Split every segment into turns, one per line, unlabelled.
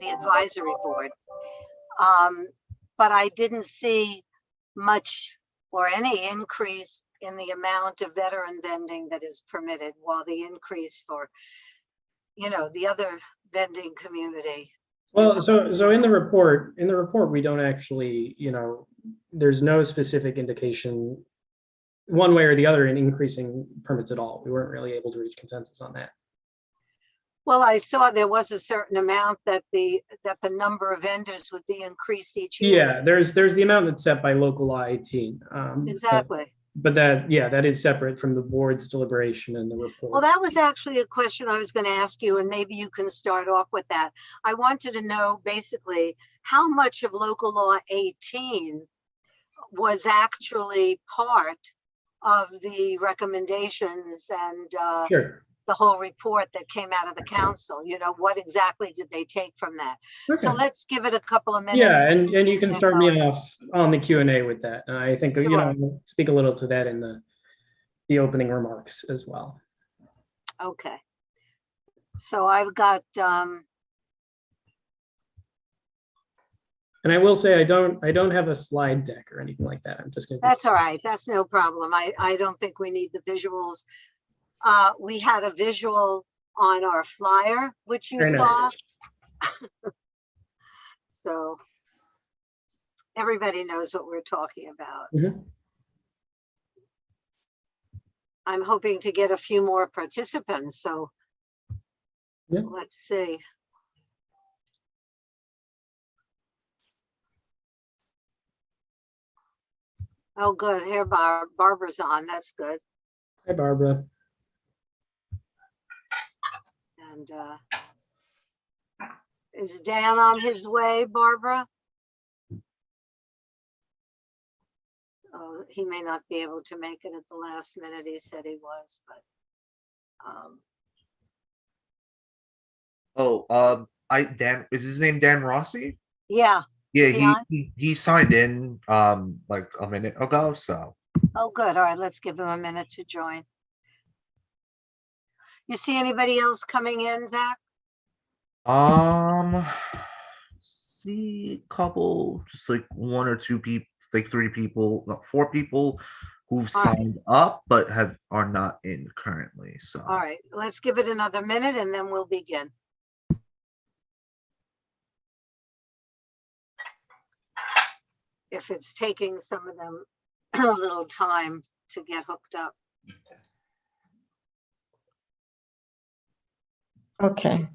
the advisory board. But I didn't see much or any increase in the amount of veteran vending that is permitted, while the increase for, the other vending community.
Well, so in the report, we don't actually, there's no specific indication one way or the other in increasing permits at all. We weren't really able to reach consensus on that.
Well, I saw there was a certain amount that the number of vendors would be increased each year.
Yeah, there's the amount that's set by local law 18.
Exactly.
But that is separate from the board's deliberation and the report.
Well, that was actually a question I was going to ask you, and maybe you can start off with that. I wanted to know basically how much of local law 18 was actually part of the recommendations and
Sure.
the whole report that came out of the council. What exactly did they take from that? Okay. So let's give it a couple of minutes.
Yeah, and you can start me off on the Q&A with that. And I think,
Sure.
We'll speak a little to that in the opening remarks as well.
Okay. So I've got,
and I will say I don't have a slide deck or anything like that. I'm just going to.
That's all right. That's no problem. I don't think we need the visuals. We had a visual on our flyer, which you saw. So everybody knows what we're talking about.
Mm-hmm.
I'm hoping to get a few more participants. So
yeah.
Let's see. Oh, good. Here, Barbara's on. That's good.
Hi, Barbara.
And is Dan on his way, Barbara? Oh, he may not be able to make it at the last minute. He said he was, but.
Dan, is his name Dan Rossi?
Yeah.
Yeah, he signed in like a minute ago, so.
Oh, good. All right, let's give him a minute to join. You see anybody else coming in, Zach?
See a couple, just like one or two people, like three people, no, four people who've signed up but are not in currently. So.
All right, let's give it another minute and then we'll begin. If it's taking some of them a little time to get hooked up.
Okay.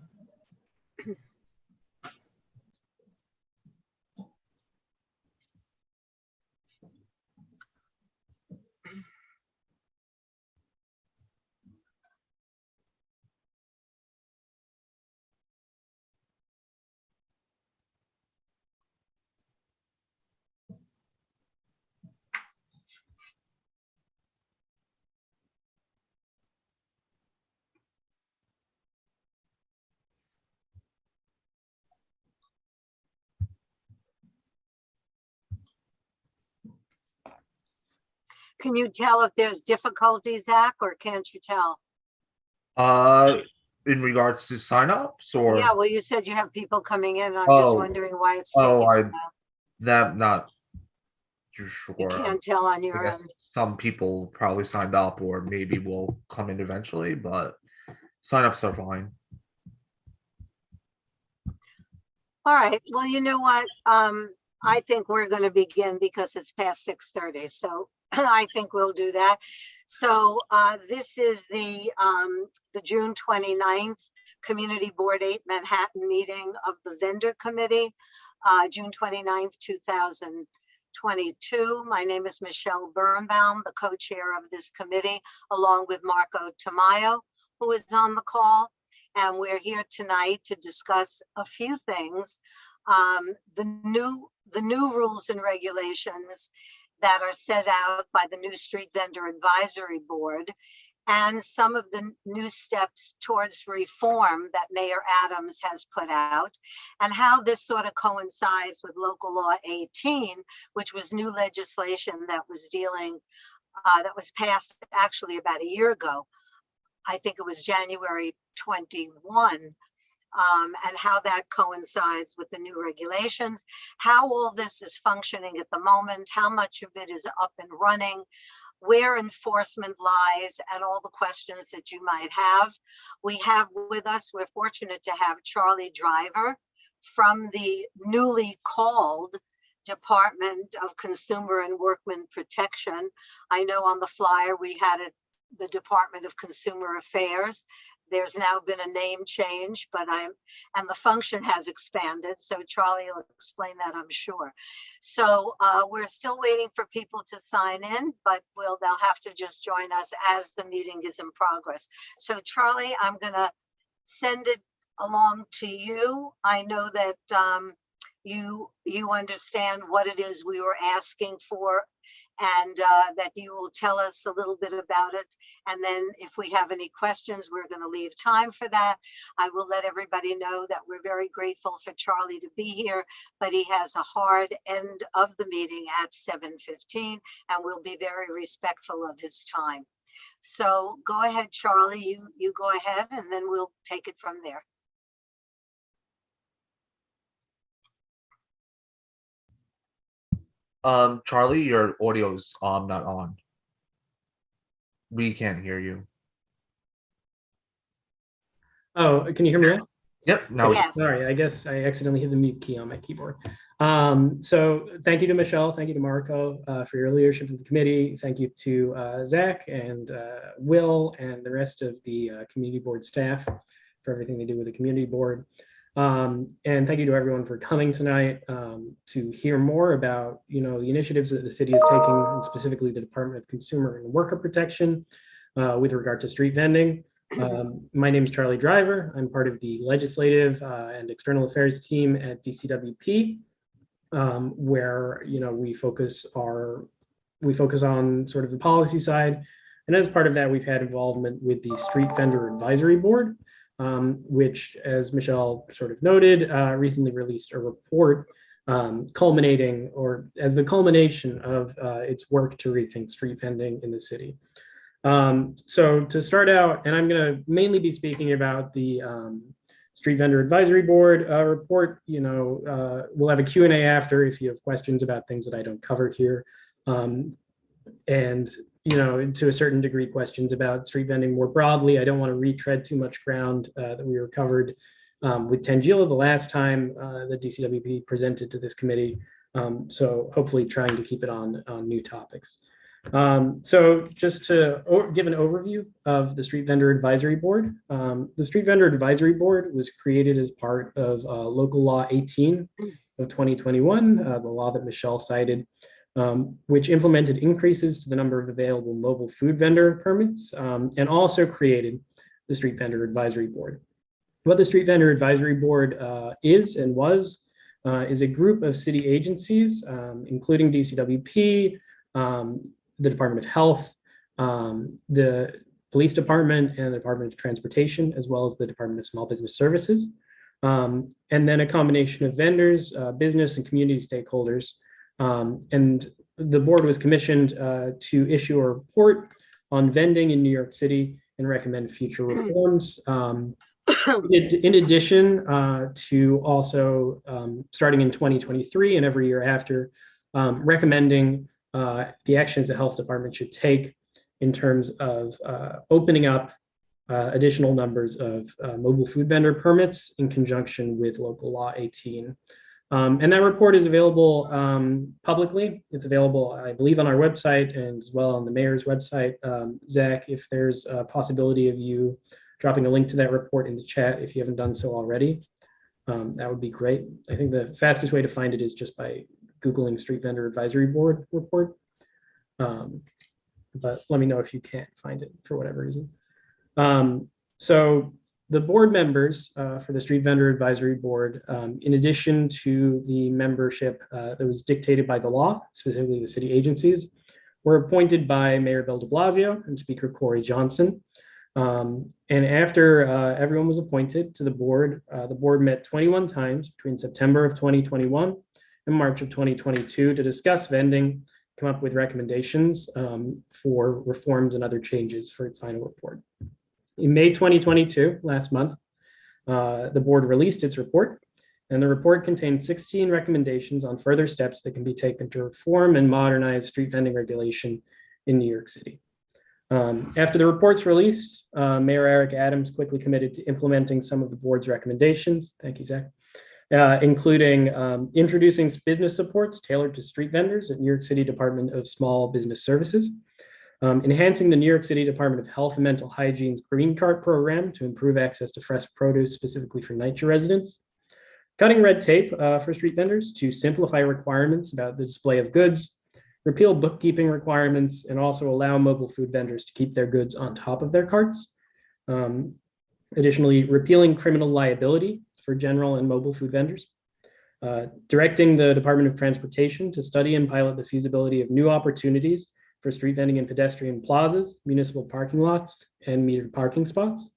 Can you tell if there's difficulty, Zach, or can't you tell?
In regards to signups, or
yeah, well, you said you have people coming in. I'm just wondering why it's taking
that not too sure.
You can't tell on your end.
Some people probably signed up, or maybe will come in eventually, but signups are fine.
All right. Well, you know what? I think we're going to begin because it's past 6:30. So I think we'll do that. So this is the June 29th Community Board 8 Manhattan meeting of the Vendor Committee, June 29th, 2022. My name is Michelle Birnbaum, the co-chair of this committee, along with Marco Tamayo, who is on the call. And we're here tonight to discuss a few things. The new rules and regulations that are set out by the new Street Vendor Advisory Board, and some of the new steps towards reform that Mayor Adams has put out, and how this sort of coincides with Local Law 18, which was new legislation that was that was passed actually about a year ago. I think it was January 21, and how that coincides with the new regulations, how all this is functioning at the moment, how much of it is up and running, where enforcement lies, and all the questions that you might have. We have with us, we're fortunate to have Charlie Driver from the newly called Department of Consumer and Workman Protection. I know on the flyer we had it, the Department of Consumer Affairs. There's now been a name change, and the function has expanded. So Charlie will explain that, I'm sure. So we're still waiting for people to sign in, but they'll have to just join us as the meeting is in progress. So Charlie, I'm gonna send it along to you. I know that you understand what it is we were asking for, and that you will tell us a little bit about it. And then if we have any questions, we're going to leave time for that. I will let everybody know that we're very grateful for Charlie to be here, but he has a hard end of the meeting at 7:15, and we'll be very respectful of his time. So go ahead, Charlie, you go ahead, and then we'll take it from there.
Charlie, your audio's not on. We can't hear you.
Oh, can you hear me now?
Yep. Now.
Yes.
Sorry, I guess I accidentally hit the mute key on my keyboard. So thank you to Michelle, thank you to Marco for your leadership of the committee. Thank you to Zach and Will and the rest of the community board staff for everything they do with the community board. And thank you to everyone for coming tonight to hear more about, the initiatives that the city is taking, and specifically the Department of Consumer and Worker Protection with regard to street vending. My name is Charlie Driver. I'm part of the legislative and external affairs team at DCWP, where we focus on sort of the policy side. And as part of that, we've had involvement with the Street Vendor Advisory Board, which, as Michelle sort of noted, recently released a report culminating, or as the culmination of its work to rethink street vending in the city. So to start out, and I'm going to mainly be speaking about the Street Vendor Advisory Board report. We'll have a Q&A after if you have questions about things that I don't cover here. And to a certain degree, questions about street vending more broadly. I don't want to retread too much ground that we covered with Tangela the last time that DCWP presented to this committee. So hopefully trying to keep it on new topics. So just to give an overview of the Street Vendor Advisory Board. The Street Vendor Advisory Board was created as part of Local Law 18 of 2021, the law that Michelle cited, which implemented increases to the number of available mobile food vendor permits, and also created the Street Vendor Advisory Board. What the Street Vendor Advisory Board is and was is a group of city agencies, including DCWP, the Department of Health, the Police Department, and the Department of Transportation, as well as the Department of Small Business Services, and then a combination of vendors, business and community stakeholders. And the board was commissioned to issue a report on vending in New York City and recommend future reforms. In addition to also starting in 2023 and every year after, recommending the actions the health department should take in terms of opening up additional numbers of mobile food vendor permits in conjunction with Local Law 18. And that report is available publicly. It's available, I believe, on our website and as well on the mayor's website. Zach, if there's a possibility of you dropping a link to that report in the chat, if you haven't done so already, that would be great. I think the fastest way to find it is just by Googling Street Vendor Advisory Board report. But let me know if you can't find it for whatever reason. So the board members for the Street Vendor Advisory Board, in addition to the membership that was dictated by the law, specifically the city agencies, were appointed by Mayor Bill de Blasio and Speaker Corey Johnson. And after everyone was appointed to the board met 21 times between September of 2021 and March of 2022 to discuss vending, come up with recommendations for reforms and other changes for its final report. In May 2022, last month, the board released its report, and the report contained 16 recommendations on further steps that can be taken to reform and modernize street vending regulation in New York City. After the report's release, Mayor Eric Adams quickly committed to implementing some of the board's recommendations. Thank you, Zach. Including introducing business supports tailored to street vendors at New York City Department of Small Business Services, enhancing the New York City Department of Health and Mental Hygiene's Green Cart program to improve access to fresh produce specifically for NYCHA residents, cutting red tape for street vendors to simplify requirements about the display of goods, repeal bookkeeping requirements, and also allow mobile food vendors to keep their goods on top of their carts. Additionally, repealing criminal liability for general and mobile food vendors, directing the Department of Transportation to study and pilot the feasibility of new opportunities for street vending in pedestrian plazas, municipal parking lots, and metered parking spots.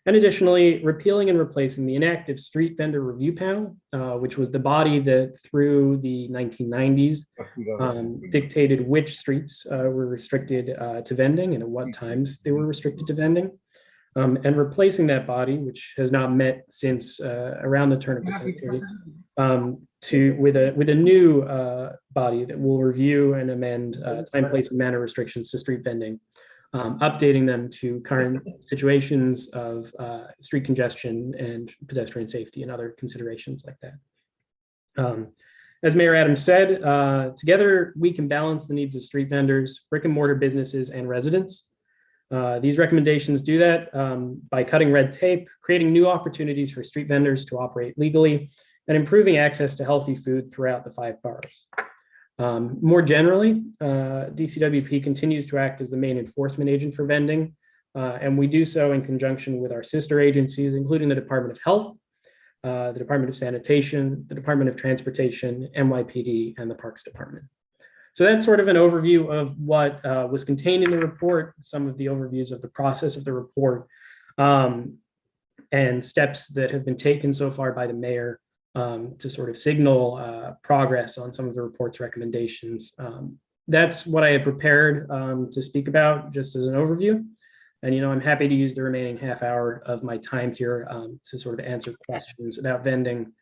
And additionally, repealing and replacing the inactive Street Vendor Review Panel, which was the body that through the 1990s dictated which streets were restricted to vending and at what times they were restricted to vending. And replacing that body, which has not met since around the turn of the century, with a new body that will review and amend time, place, and manner restrictions to street vending, updating them to current situations of street congestion and pedestrian safety and other considerations like that. As Mayor Adams said, together we can balance the needs of street vendors, brick and mortar businesses, and residents. These recommendations do that by cutting red tape, creating new opportunities for street vendors to operate legally, and improving access to healthy food throughout the 5 boroughs. More generally, DCWP continues to act as the main enforcement agent for vending, and we do so in conjunction with our sister agencies, including the Department of Health, the Department of Sanitation, the Department of Transportation, NYPD, and the Parks Department. So that's sort of an overview of what was contained in the report, some of the overviews of the process of the report, and steps that have been taken so far by the mayor to sort of signal progress on some of the report's recommendations. That's what I had prepared to speak about just as an overview. And, I'm happy to use the remaining half hour of my time here to sort of answer questions about vending.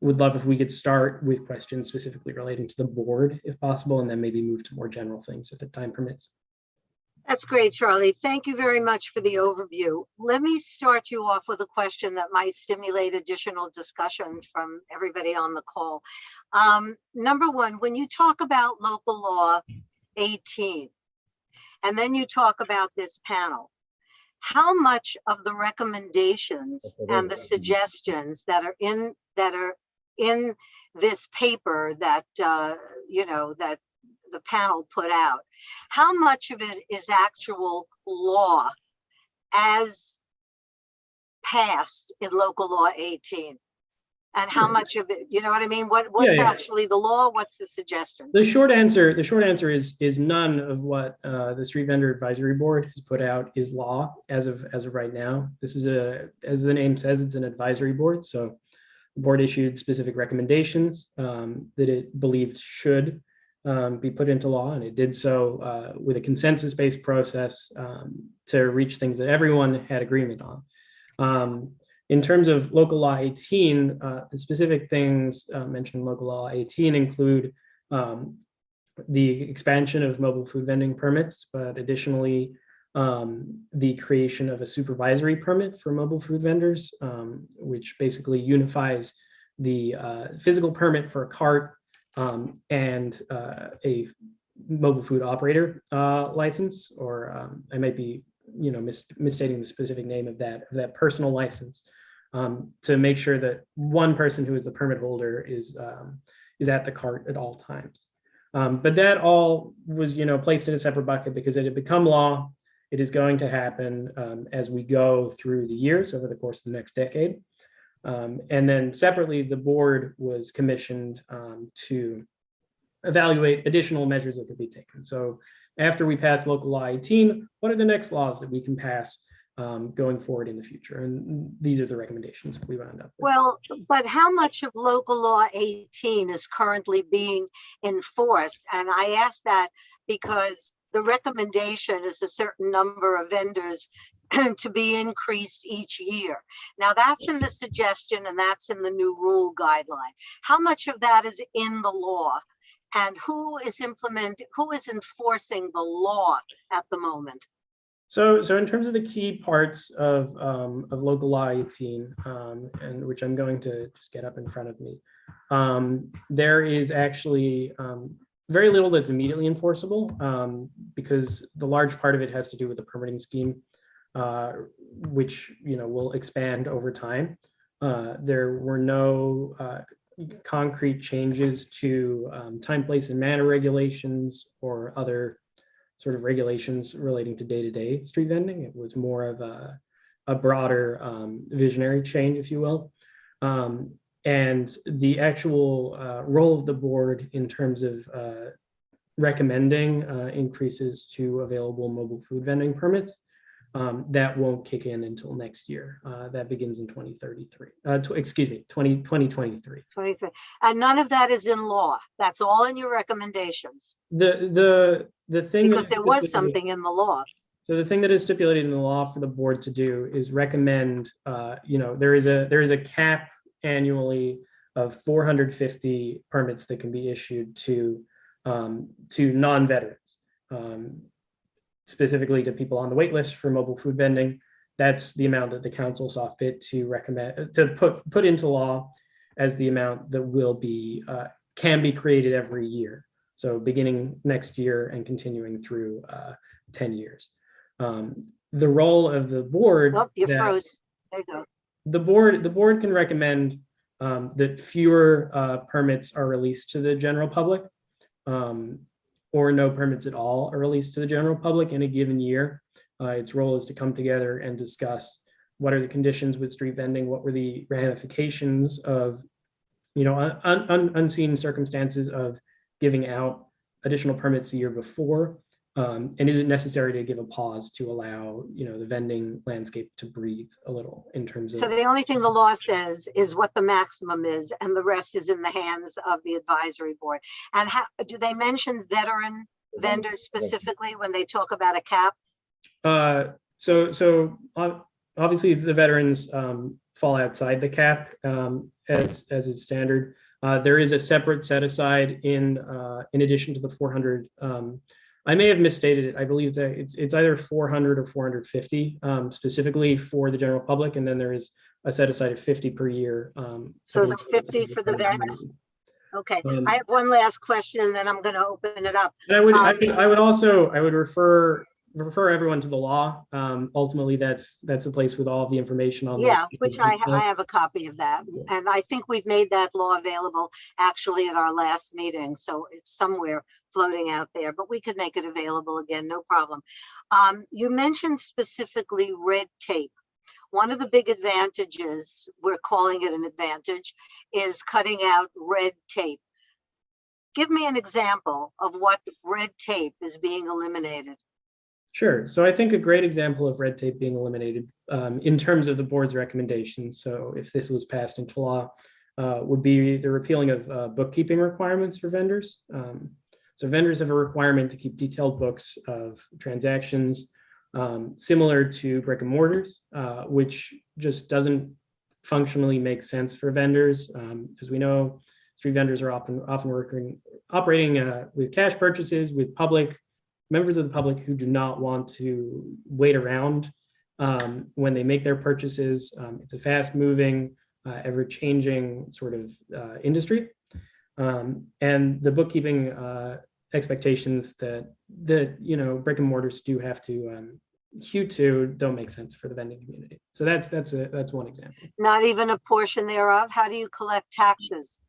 Would love if we could start with questions specifically relating to the board, if possible, and then maybe move to more general things if the time permits.
That's great, Charlie. Thank you very much for the overview. Let me start you off with a question that might stimulate additional discussion from everybody on the call. Number one, when you talk about local law 18, and then you talk about this panel, how much of the recommendations and the suggestions that are in this paper that that the panel put out, how much of it is actual law as passed in local law 18? And how much of it, you know what I mean? What's actually the law? What's the suggestions? The short answer
is none of what the Street Vendor Advisory Board has put out is law as of right now. This is as the name says, it's an advisory board. So the board issued specific recommendations that it believed should be put into law, and it did so with a consensus-based process to reach things that everyone had agreement on. In terms of local law 18, the specific things mentioned in local law 18 include the expansion of mobile food vending permits, but additionally, the creation of a supervisory permit for mobile food vendors, which basically unifies the physical permit for a cart and a mobile food operator license, or I might be misstating the specific name of that personal license, to make sure that one person who is the permit holder is at the cart at all times. But that all was placed in a separate bucket because it had become law. It is going to happen as we go through the years over the course of the next decade. And then separately, the board was commissioned to evaluate additional measures that could be taken. So after we pass local law 18, what are the next laws that we can pass going forward in the future? And these are the recommendations we wound up with.
Well, but how much of local law 18 is currently being enforced? And I ask that because the recommendation is a certain number of vendors to be increased each year. Now that's in the suggestion and that's in the new rule guideline. How much of that is in the law? And who is enforcing the law at the moment?
So in terms of the key parts of local law 18, and which I'm going to just get up in front of me, there is actually very little that's immediately enforceable, because the large part of it has to do with the permitting scheme, which will expand over time. There were no concrete changes to time, place, and manner regulations or other sort of regulations relating to day-to-day street vending. It was more of a broader visionary change, if you will. And the actual role of the board in terms of recommending increases to available mobile food vending permits, that won't kick in until next year. That begins in 2033. 2023.
23. And none of that is in law. That's all in your recommendations.
The thing,
because there was something in the law.
So the thing that is stipulated in the law for the board to do is recommend, there is a cap annually of 450 permits that can be issued to non-veterans, specifically to people on the wait list for mobile food vending. That's the amount that the council saw fit to recommend, to put into law as the amount that will be can be created every year. So beginning next year and continuing through 10 years. The role of the board.
Oh, you froze. There you go.
The board can recommend that fewer permits are released to the general public, or no permits at all are released to the general public in a given year. Its role is to come together and discuss what are the conditions with street vending, what were the ramifications of unseen circumstances of giving out additional permits the year before, and is it necessary to give a pause to allow the vending landscape to breathe a little in terms of.
So the only thing the law says is what the maximum is, and the rest is in the hands of the advisory board. And how do they mention veteran vendors specifically when they talk about a cap?
So obviously the veterans fall outside the cap as is standard. There is a separate set aside in addition to the 400. I may have misstated it. I believe it's either 400 or 450 specifically for the general public, and then there is a set aside of 50 per year.
So the 50 for the vets. Okay, I have one last question, and then I'm going to open it up.
And I would refer everyone to the law. Ultimately, that's the place with all of the information on.
Yeah, which I have a copy of that, and I think we've made that law available actually at our last meeting, so it's somewhere floating out there. But we could make it available again, no problem. You mentioned specifically red tape. One of the big advantages, we're calling it an advantage, is cutting out red tape. Give me an example of what red tape is being eliminated.
Sure. So I think a great example of red tape being eliminated in terms of the board's recommendations, so if this was passed into law, would be the repealing of bookkeeping requirements for vendors. So vendors have a requirement to keep detailed books of transactions similar to brick and mortars, which just doesn't functionally make sense for vendors. As we know, street vendors are often operating with cash purchases with members of the public who do not want to wait around when they make their purchases. It's a fast-moving, ever-changing sort of industry, and the bookkeeping expectations that brick and mortars do have to hew to don't make sense for the vending community. So that's one example. Not
even a portion thereof. How do you collect taxes?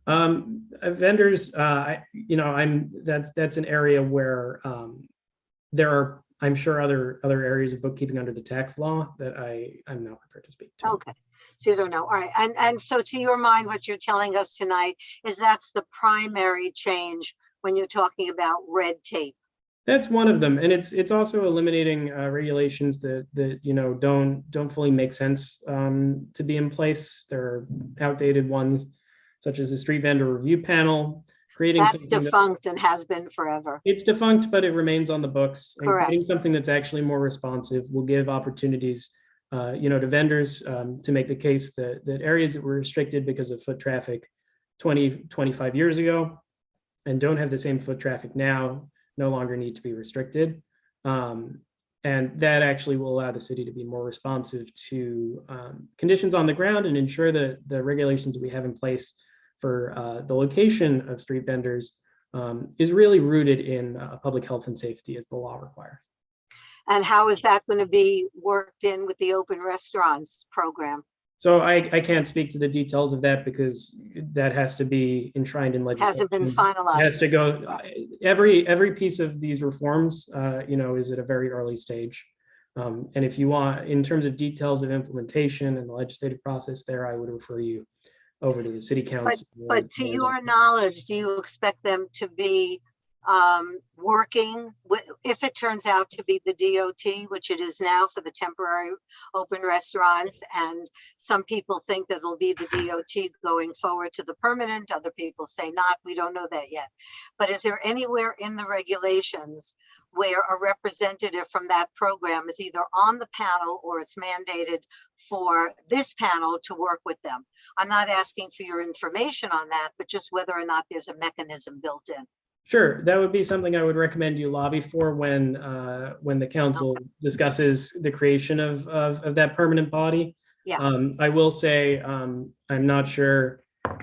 Vendors, that's an area where there are, I'm sure, other areas of bookkeeping under the tax law that I'm not prepared to speak to.
Okay, so you don't know. All right, and so to your mind, what you're telling us tonight is that's the primary change when you're talking about red tape.
That's one of them, and it's also eliminating regulations that don't fully make sense to be in place. There are outdated ones, such as the street vendor review panel, creating
That's
something that
defunct and has been forever.
it's defunct, but it remains on the books. And
Correct.
creating something that's actually more responsive will give opportunities, to vendors to make the case that areas that were restricted because of foot traffic 20, 25 years ago and don't have the same foot traffic now no longer need to be restricted. And that actually will allow the city to be more responsive to conditions on the ground and ensure that the regulations that we have in place for the location of street vendors is really rooted in public health and safety as the law requires.
And how is that going to be worked in with the open restaurants program?
So I can't speak to the details of that because that has to be enshrined in legislation.
Hasn't been finalized.
It has to go, every piece of these reforms, is at a very early stage. And if you want, in terms of details of implementation and the legislative process there, I would refer you over to the city council.
But to your knowledge, do you expect them to be working with, if it turns out to be the DOT, which it is now for the temporary open restaurants, and some people think that it'll be the DOT going forward to the permanent, other people say not, we don't know that yet. But is there anywhere in the regulations where a representative from that program is either on the panel or it's mandated for this panel to work with them? I'm not asking for your information on that, but just whether or not there's a mechanism built in.
Sure, that would be something I would recommend you lobby for when the council discusses the creation of that permanent body.
Yeah.
I will say I'm not sure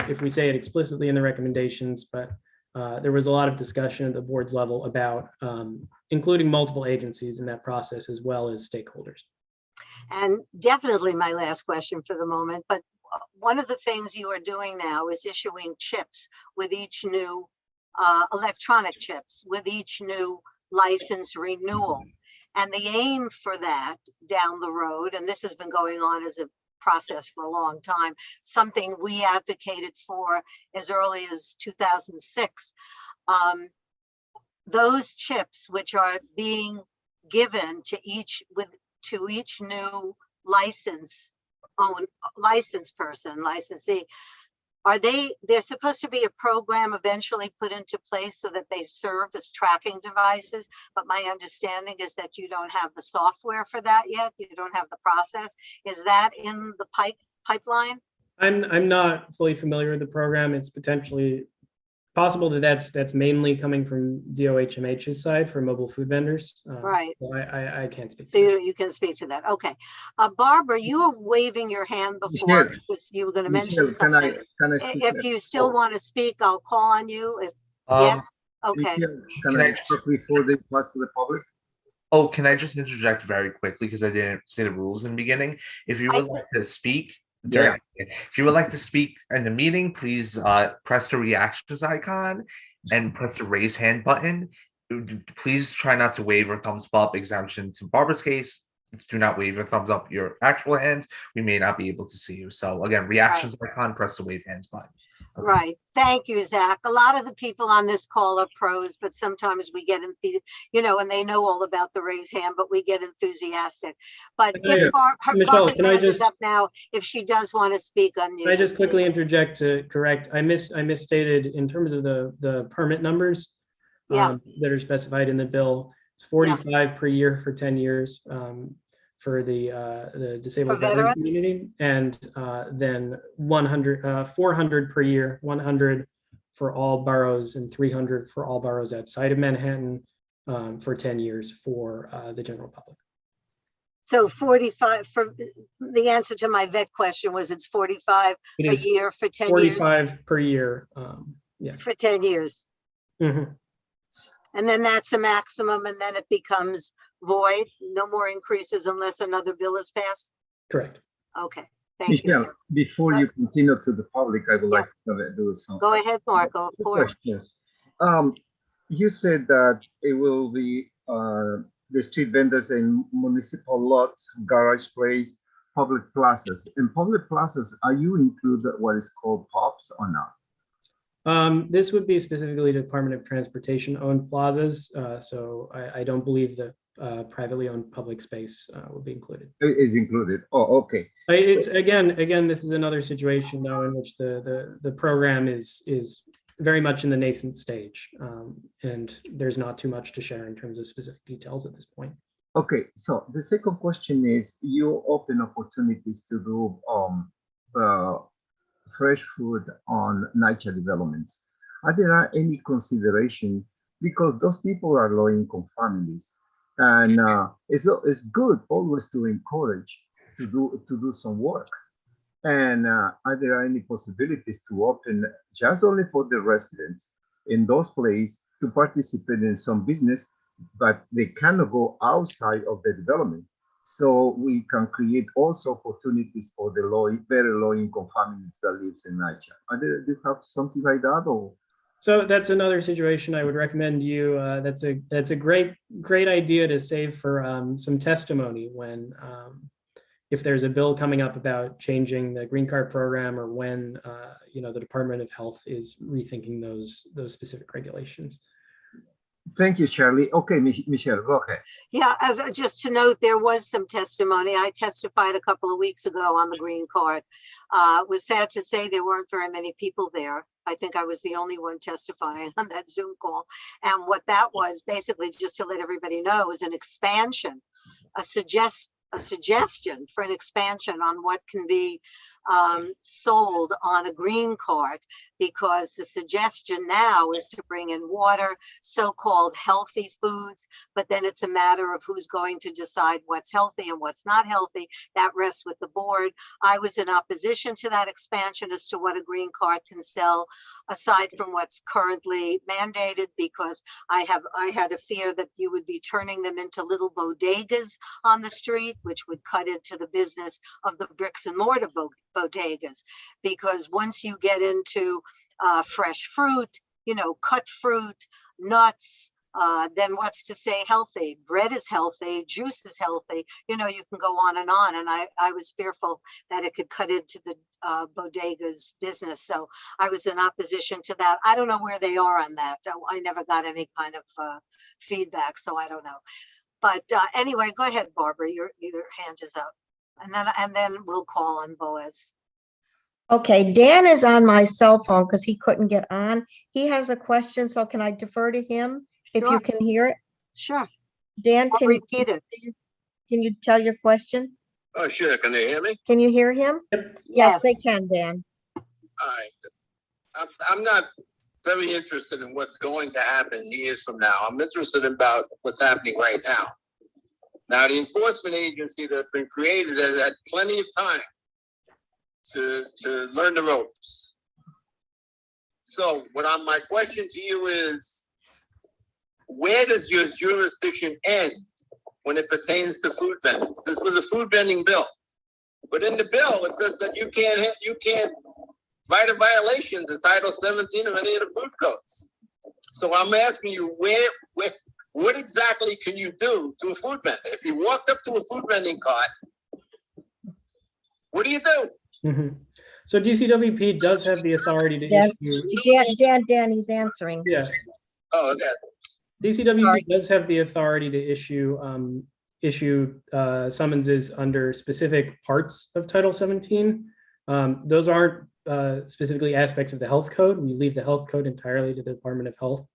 if we say it explicitly in the recommendations, but there was a lot of discussion at the board's level about including multiple agencies in that process as well as stakeholders.
And definitely my last question for the moment, but one of the things you are doing now is issuing chips with each new electronic chips with each new license renewal. And the aim for that down the road, and this has been going on as a process for a long time, something we advocated for as early as 2006, those chips which are being given to each new licensee, there's supposed to be a program eventually put into place so that they serve as tracking devices, but my understanding is that you don't have the software for that yet. You don't have the process. Is that in the pipeline?
I'm not fully familiar with the program. It's potentially possible that that's mainly coming from DOHMH's side for mobile food vendors.
Right.
So I can't speak.
So you can speak to that. Okay. Barbara, you were waving your hand before because you were going to mention something. If you still want to speak, I'll call on you. If yes. Okay.
Can I talk before they pass to the public?
Oh, can I just interject very quickly because I didn't say the rules in the beginning? If you would like to speak, if you would like to speak in the meeting, please press the reactions icon and press the raise hand button. Please try not to wave or thumbs up. Exemption to Barbara's case, do not wave or thumbs up your actual hands. We may not be able to see you. So again, reactions icon, press the wave hands button. Okay.
Right. Thank you, Zach. A lot of the people on this call are pros, but sometimes we get, and they know all about the raise hand, but we get enthusiastic. But if Barbara's hand is up now, if she does want to speak on you.
Can I just quickly interject to correct? I misstated in terms of the permit numbers that are specified in the bill. It's 45 per year for 10 years. For the disabled veteran community, and then 400 per year, 100 for all boroughs and 300 for all boroughs outside of Manhattan for 10 years for the general public.
So 45 for the answer to my vet question was it's 45 a year for 10 years. 45
per year. Yes.
For 10 years.
Mm-hmm.
And then that's a maximum, and then it becomes void, no more increases unless another bill is passed?
Correct.
Okay, thank you.
Before you continue to the public, I would like to do something.
Go ahead, Marco, of course.
Yes. You said that it will be the street vendors in municipal lots, garage places, public plazas. In public plazas, are you included what is called POPs or not?
This would be specifically Department of Transportation owned plazas. So I don't believe that privately owned public space will be included.
It is included. Oh, okay.
It's again, this is another situation though in which the program is very much in the nascent stage, and there's not too much to share in terms of specific details at this point.
Okay, so the second question is, you open opportunities to do fresh food on NYCHA developments. Are there any consideration, because those people are low-income families, and it's good always to encourage to do some work. And are there any possibilities to open just only for the residents in those places to participate in some business, but they cannot go outside of the development? So we can create also opportunities for the very low income families that lives in NYCHA. Do you have something like that, or?
So that's another situation I would recommend you. That's a great idea to save for some testimony when if there's a bill coming up about changing the green card program, or when the Department of Health is rethinking those specific regulations.
Thank you, Charlie. Okay, Michelle, go ahead.
Yeah, just to note, there was some testimony. I testified a couple of weeks ago on the green card. It was sad to say there weren't very many people there. I think I was the only one testifying on that Zoom call. And what that was, basically, just to let everybody know, is an expansion, a suggestion for an expansion on what can be sold on a green card, because the suggestion now is to bring in water, so-called healthy foods, but then it's a matter of who's going to decide what's healthy and what's not healthy. That rests with the board. I was in opposition to that expansion as to what a green card can sell, aside from what's currently mandated, because I had a fear that you would be turning them into little bodegas on the street, which would cut into the business of the bricks and mortar bodegas. Because once you get into fresh fruit, cut fruit, nuts, then what's to say healthy? Bread is healthy, juice is healthy. You can go on. And I was fearful that it could cut into the bodega's business. So I was in opposition to that. I don't know where they are on that. I never got any kind of feedback, so I don't know. But anyway, go ahead, Barbara. Your hand is up, and then we'll call on Boaz.
Okay, Dan is on my cell phone because he couldn't get on. He has a question, so can I defer to him if you can hear it?
Sure.
Dan,
I'll repeat it.
Can you tell your question?
Oh, sure. Can they hear me?
Can you hear him?
Yep.
Yes, they can, Dan.
All right. I'm not very interested in what's going to happen years from now. I'm interested about what's happening right now. Now, the enforcement agency that's been created has had plenty of time to learn the ropes. So my question to you is, where does your jurisdiction end when it pertains to food vendors? This was a food vending bill, but in the bill it says that you can't write a violation to Title 17 of any of the food codes. So I'm asking you, what exactly can you do to a food vendor? If you walked up to a food vending cart, what do you do?
Mm-hmm. So DCWP does have the authority to issue.
Dan, he's answering.
Yeah.
Oh, okay.
DCWP does have the authority to issue summonses under specific parts of Title 17. Those aren't specifically aspects of the health code. We leave the health code entirely to the Department of Health.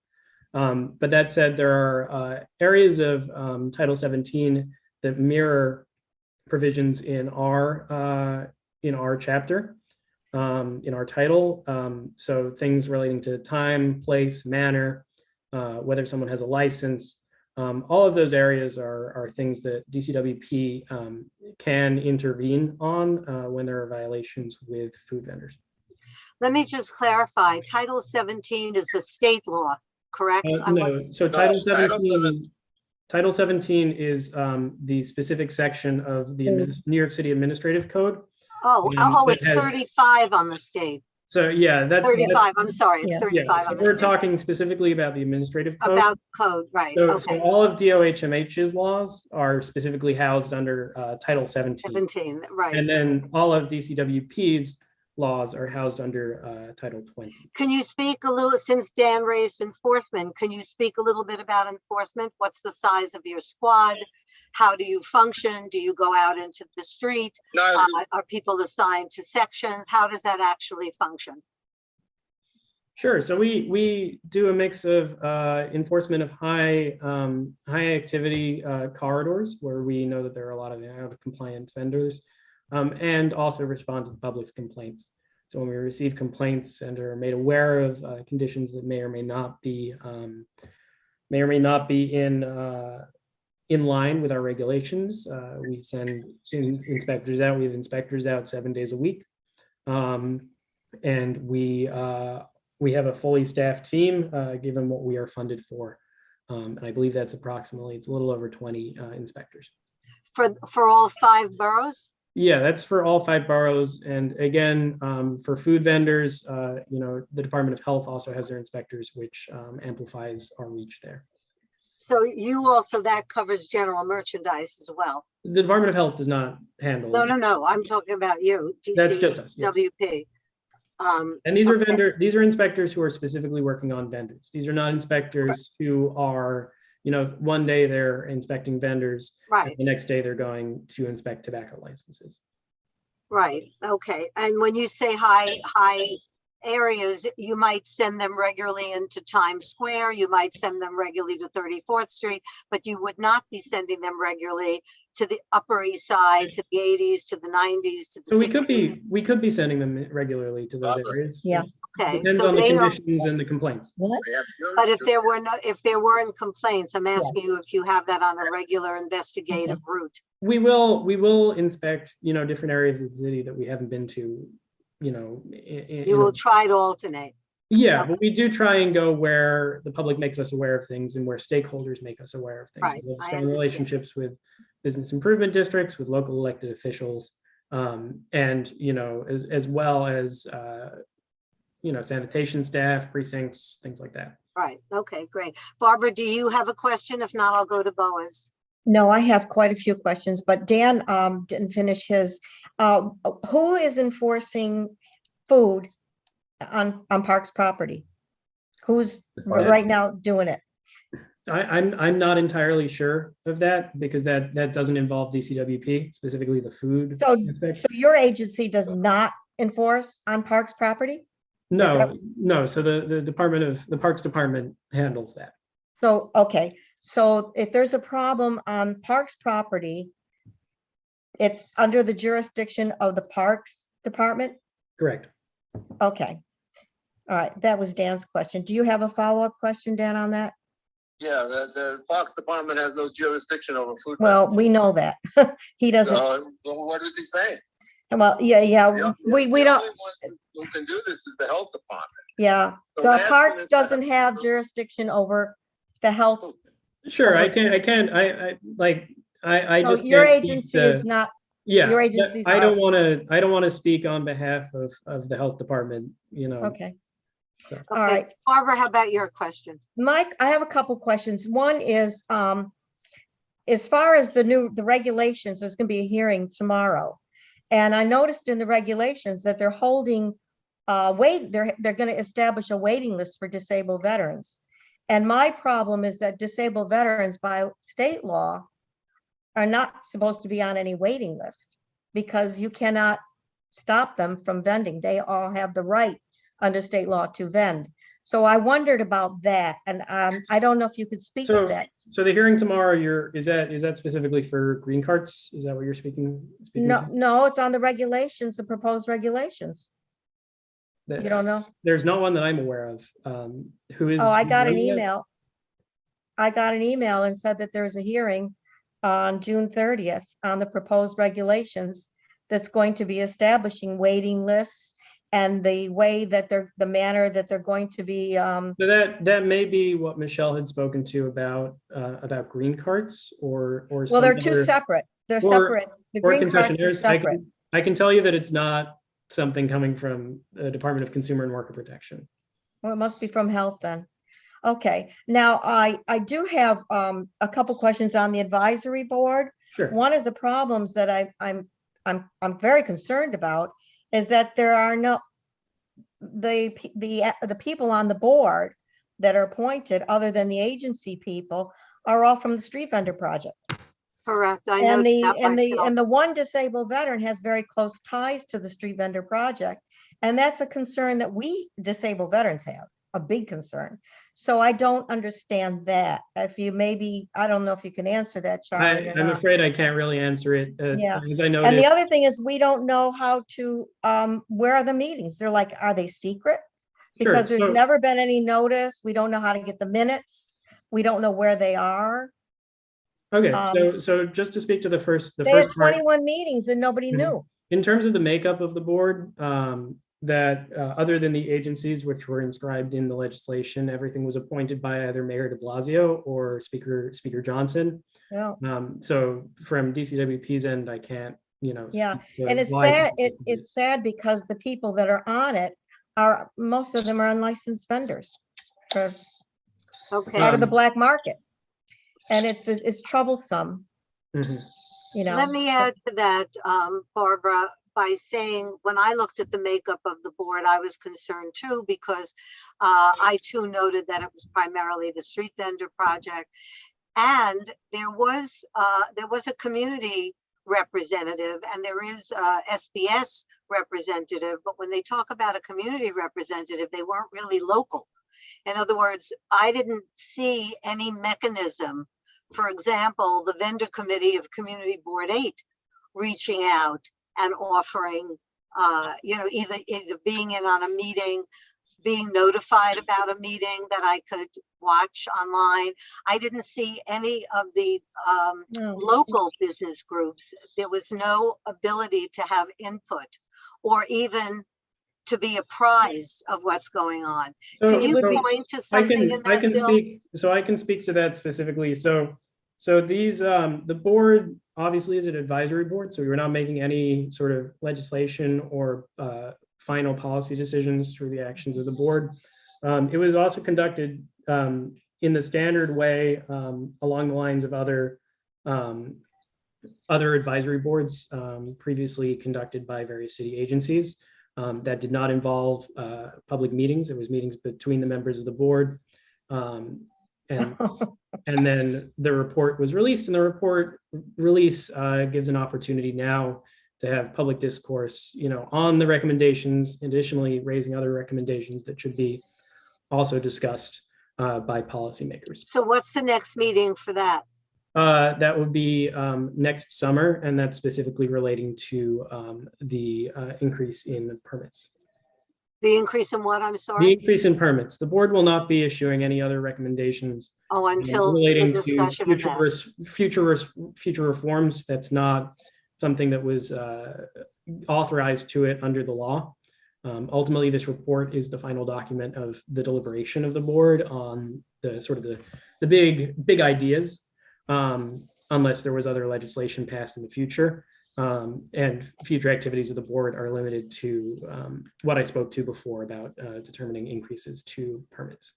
But that said, there are areas of Title 17 that mirror provisions in our chapter, in our title. So things relating to time, place, manner, whether someone has a license, all of those areas are things that DCWP can intervene on when there are violations with food vendors.
Let me just clarify. Title 17 is a state law, correct?
No, so Title 17 is the specific section of the New York City Administrative Code.
It's 35 on the state.
So yeah, that's
35. I'm sorry, it's 35
yeah, so
on the
we're
state.
Talking specifically about the administrative code.
About code, right?
So,
okay.
So all of DOHMH's laws are specifically housed under Title 17.
17, right?
And then all of DCWP's laws are housed under Title 20.
Can you speak a little, since Dan raised enforcement, can you speak a little bit about enforcement? What's the size of your squad? How do you function? Do you go out into the street?
No,
are people assigned to sections? How does that actually function?
Sure. So we do a mix of enforcement of high activity corridors where we know that there are a lot of out of compliance vendors, and also respond to the public's complaints. So when we receive complaints and are made aware of conditions that may or may not be in line with our regulations, we send inspectors out. We have inspectors out 7 days a week, and we have a fully staffed team, given what we are funded for. And I believe that's approximately, it's a little over 20 inspectors.
For all 5 boroughs?
Yeah, that's for all 5 boroughs. And again, for food vendors, the Department of Health also has their inspectors, which amplifies our reach there.
So you also, that covers general merchandise as well?
The Department of Health does not handle.
No, I'm talking about you,
That's just us, yes.
DCWP.
And these are these are inspectors who are specifically working on vendors. These are not inspectors who are, one day they're inspecting vendors,
right?
The next day they're going to inspect tobacco licenses.
Right. Okay. And when you say high areas, you might send them regularly into Times Square. You might send them regularly to 34th Street, but you would not be sending them regularly to the Upper East Side, to the 80s, to the 90s, to the 60s.
So we could be sending them regularly to those areas.
Yeah.
Okay.
Depends
So
on the
they don't,
conditions and the complaints.
What?
but if there weren't complaints, I'm asking you if you have that on a regular investigative route.
We will inspect, different areas of the city that we haven't been to,
You will try to alternate.
Yeah,
Okay.
but we do try and go where the public makes us aware of things and where stakeholders make us aware of things.
Right,
We have
I
strong
understand.
relationships with business improvement districts, with local elected officials, and as well as sanitation staff, precincts, things like that.
Right. Okay, great. Barbara, do you have a question? If not, I'll go to Boaz.
No, I have quite a few questions, but Dan didn't finish his. Who is enforcing food on Parks property? Who's right now doing it?
I'm not entirely sure of that because that doesn't involve DCWP, specifically the food aspect.
So your agency does not enforce on Parks property?
No. So the Parks Department handles that.
So, okay. So if there's a problem on Parks property, it's under the jurisdiction of the Parks Department?
Correct.
Okay. All right. That was Dan's question. Do you have a follow-up question, Dan, on that?
Yeah, the Parks Department has no jurisdiction over food.
Well,
vendors.
we know that. He doesn't.
What is he saying?
Well, yeah. We
The
don't.
only one who can do this is the health department.
Yeah.
So
The
last
Parks
minute-
doesn't have jurisdiction over the health.
Sure, I
Okay.
just
So your
can't speak
agency
to-
is not.
Yeah,
your agency's
I don't
not-
want to speak on behalf of the health department,
Okay.
So.
Okay.
All right.
Barbara, how about your question?
Mike, I have a couple questions. One is, as far as the regulations, there's going to be a hearing tomorrow. And I noticed in the regulations that they're holding, they're going to establish a waiting list for disabled veterans. And my problem is that disabled veterans by state law are not supposed to be on any waiting list because you cannot stop them from vending. They all have the right under state law to vend. So I wondered about that. And I don't know if you could speak to that.
So the hearing tomorrow, is that specifically for green carts? Is that what you're speaking to?
No, it's on the regulations, the proposed regulations. You don't know?
There's not one that I'm aware of. Who is?
Oh, I got an
running it?
email. I got an email and said that there's a hearing on June 30th on the proposed regulations that's going to be establishing waiting lists and the way that the manner that they're going to be.
So that may be what Michelle had spoken to about green carts or.
Well, they're two separate. They're separate. The green carts are separate.
I can tell you that it's not something coming from the Department of Consumer and Worker Protection.
Well, it must be from health then. Okay, now I do have a couple questions on the advisory board.
Sure.
One of the problems that I'm very concerned about is that there are no the people on the board that are appointed, other than the agency people, are all from the street vendor project.
Correct. I know that myself.
And the one disabled veteran has very close ties to the street vendor project. And that's a concern that we disabled veterans have, a big concern. So I don't understand that. If you maybe, I don't know if you can answer that, Charlie, or
I'm
not.
afraid I can't really answer it.
Yeah.
As I
And
noted,
the other thing is we don't know how to, where are the meetings? They're like, are they secret?
Sure,
Because there's
so-
never been any notice. We don't know how to get the minutes. We don't know where they are.
okay,
Um,
so just to speak to the first
They had
first part,
21 meetings and nobody
Mhm.
knew.
in terms of the makeup of the board, that other than the agencies which were inscribed in the legislation, everything was appointed by either Mayor de Blasio or Speaker Johnson.
Yeah.
So from DCWP's end, I can't,
Yeah,
speak to
and it's
why-
sad, it's sad because the people that are on it are, most of them are unlicensed vendors. Or
Okay,
part of the
Um,
black market. And it's troublesome,
Mhm.
let me add to that, Barbara, by saying, when I looked at the makeup of the board, I was concerned too, because I too noted that it was primarily the street vendor project. And there was a community representative, and there is a SBS representative, but when they talk about a community representative, they weren't really local. In other words, I didn't see any mechanism, for example, the vendor committee of Community Board 8 reaching out and offering, either being in on a meeting, being notified about a meeting that I could watch online. I didn't see any of the
No.
local business groups. There was no ability to have input or even to be apprised of what's going on.
So-
Can you
so
point to
I
something
can,
in
I
that
can
bill?
speak, so I can speak to that specifically. So these, the board obviously is an advisory board, so we're not making any sort of legislation or final policy decisions through the actions of the board. It was also conducted in the standard way along the lines of other advisory boards previously conducted by various city agencies. That did not involve public meetings. It was meetings between the members of the board. And then the report was released, and the report release gives an opportunity now to have public discourse, on the recommendations, additionally raising other recommendations that should be also discussed by policymakers.
So what's the next meeting for that?
That would be next summer, and that's specifically relating to the increase in permits.
The increase in what, I'm
The
sorry?
increase in permits. The board will not be issuing any other recommendations
Oh, until the
relating to
discussion of that.
future reforms. That's not something that was authorized to it under the law. Ultimately, this report is the final document of the deliberation of the board on the sort of the big ideas, unless there was other legislation passed in the future. And future activities of the board are limited to what I spoke to before about determining increases to permits.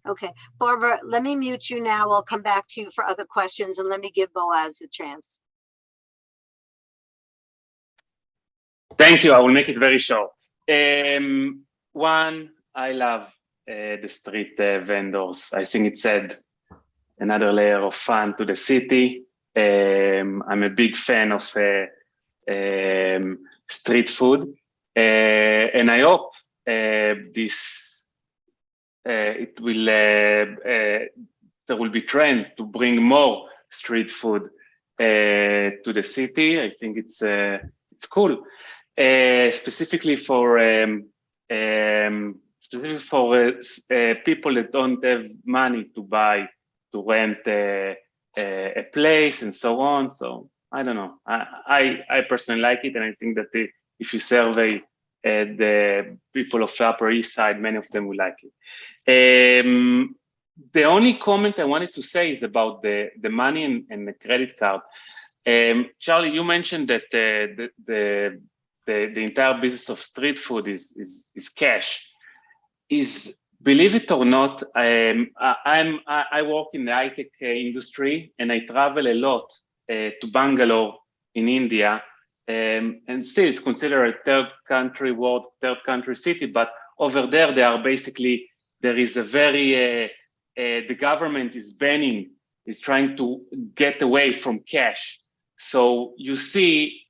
Okay, Barbara, let me mute you now. I'll come back to you for other questions, and let me give Boaz a chance.
Thank you. I will make it very short. One, I love the street vendors. I think it's add another layer of fun to the city. I'm a big fan of street food, and I hope it will there will be trend to bring more street food to the city. I think it's cool, specifically for people that don't have money to rent a place and so on. So I don't know. I personally like it, and I think that if you survey the people of the Upper East Side, many of them will like it. The only comment I wanted to say is about the money and the credit card. Charlie, you mentioned that the entire business of street food is cash. Believe it or not, I work in the high-tech industry, and I travel a lot to Bangalore in India, and still it's considered a third country city, but over there there is a very the government is trying to get away from cash. So you see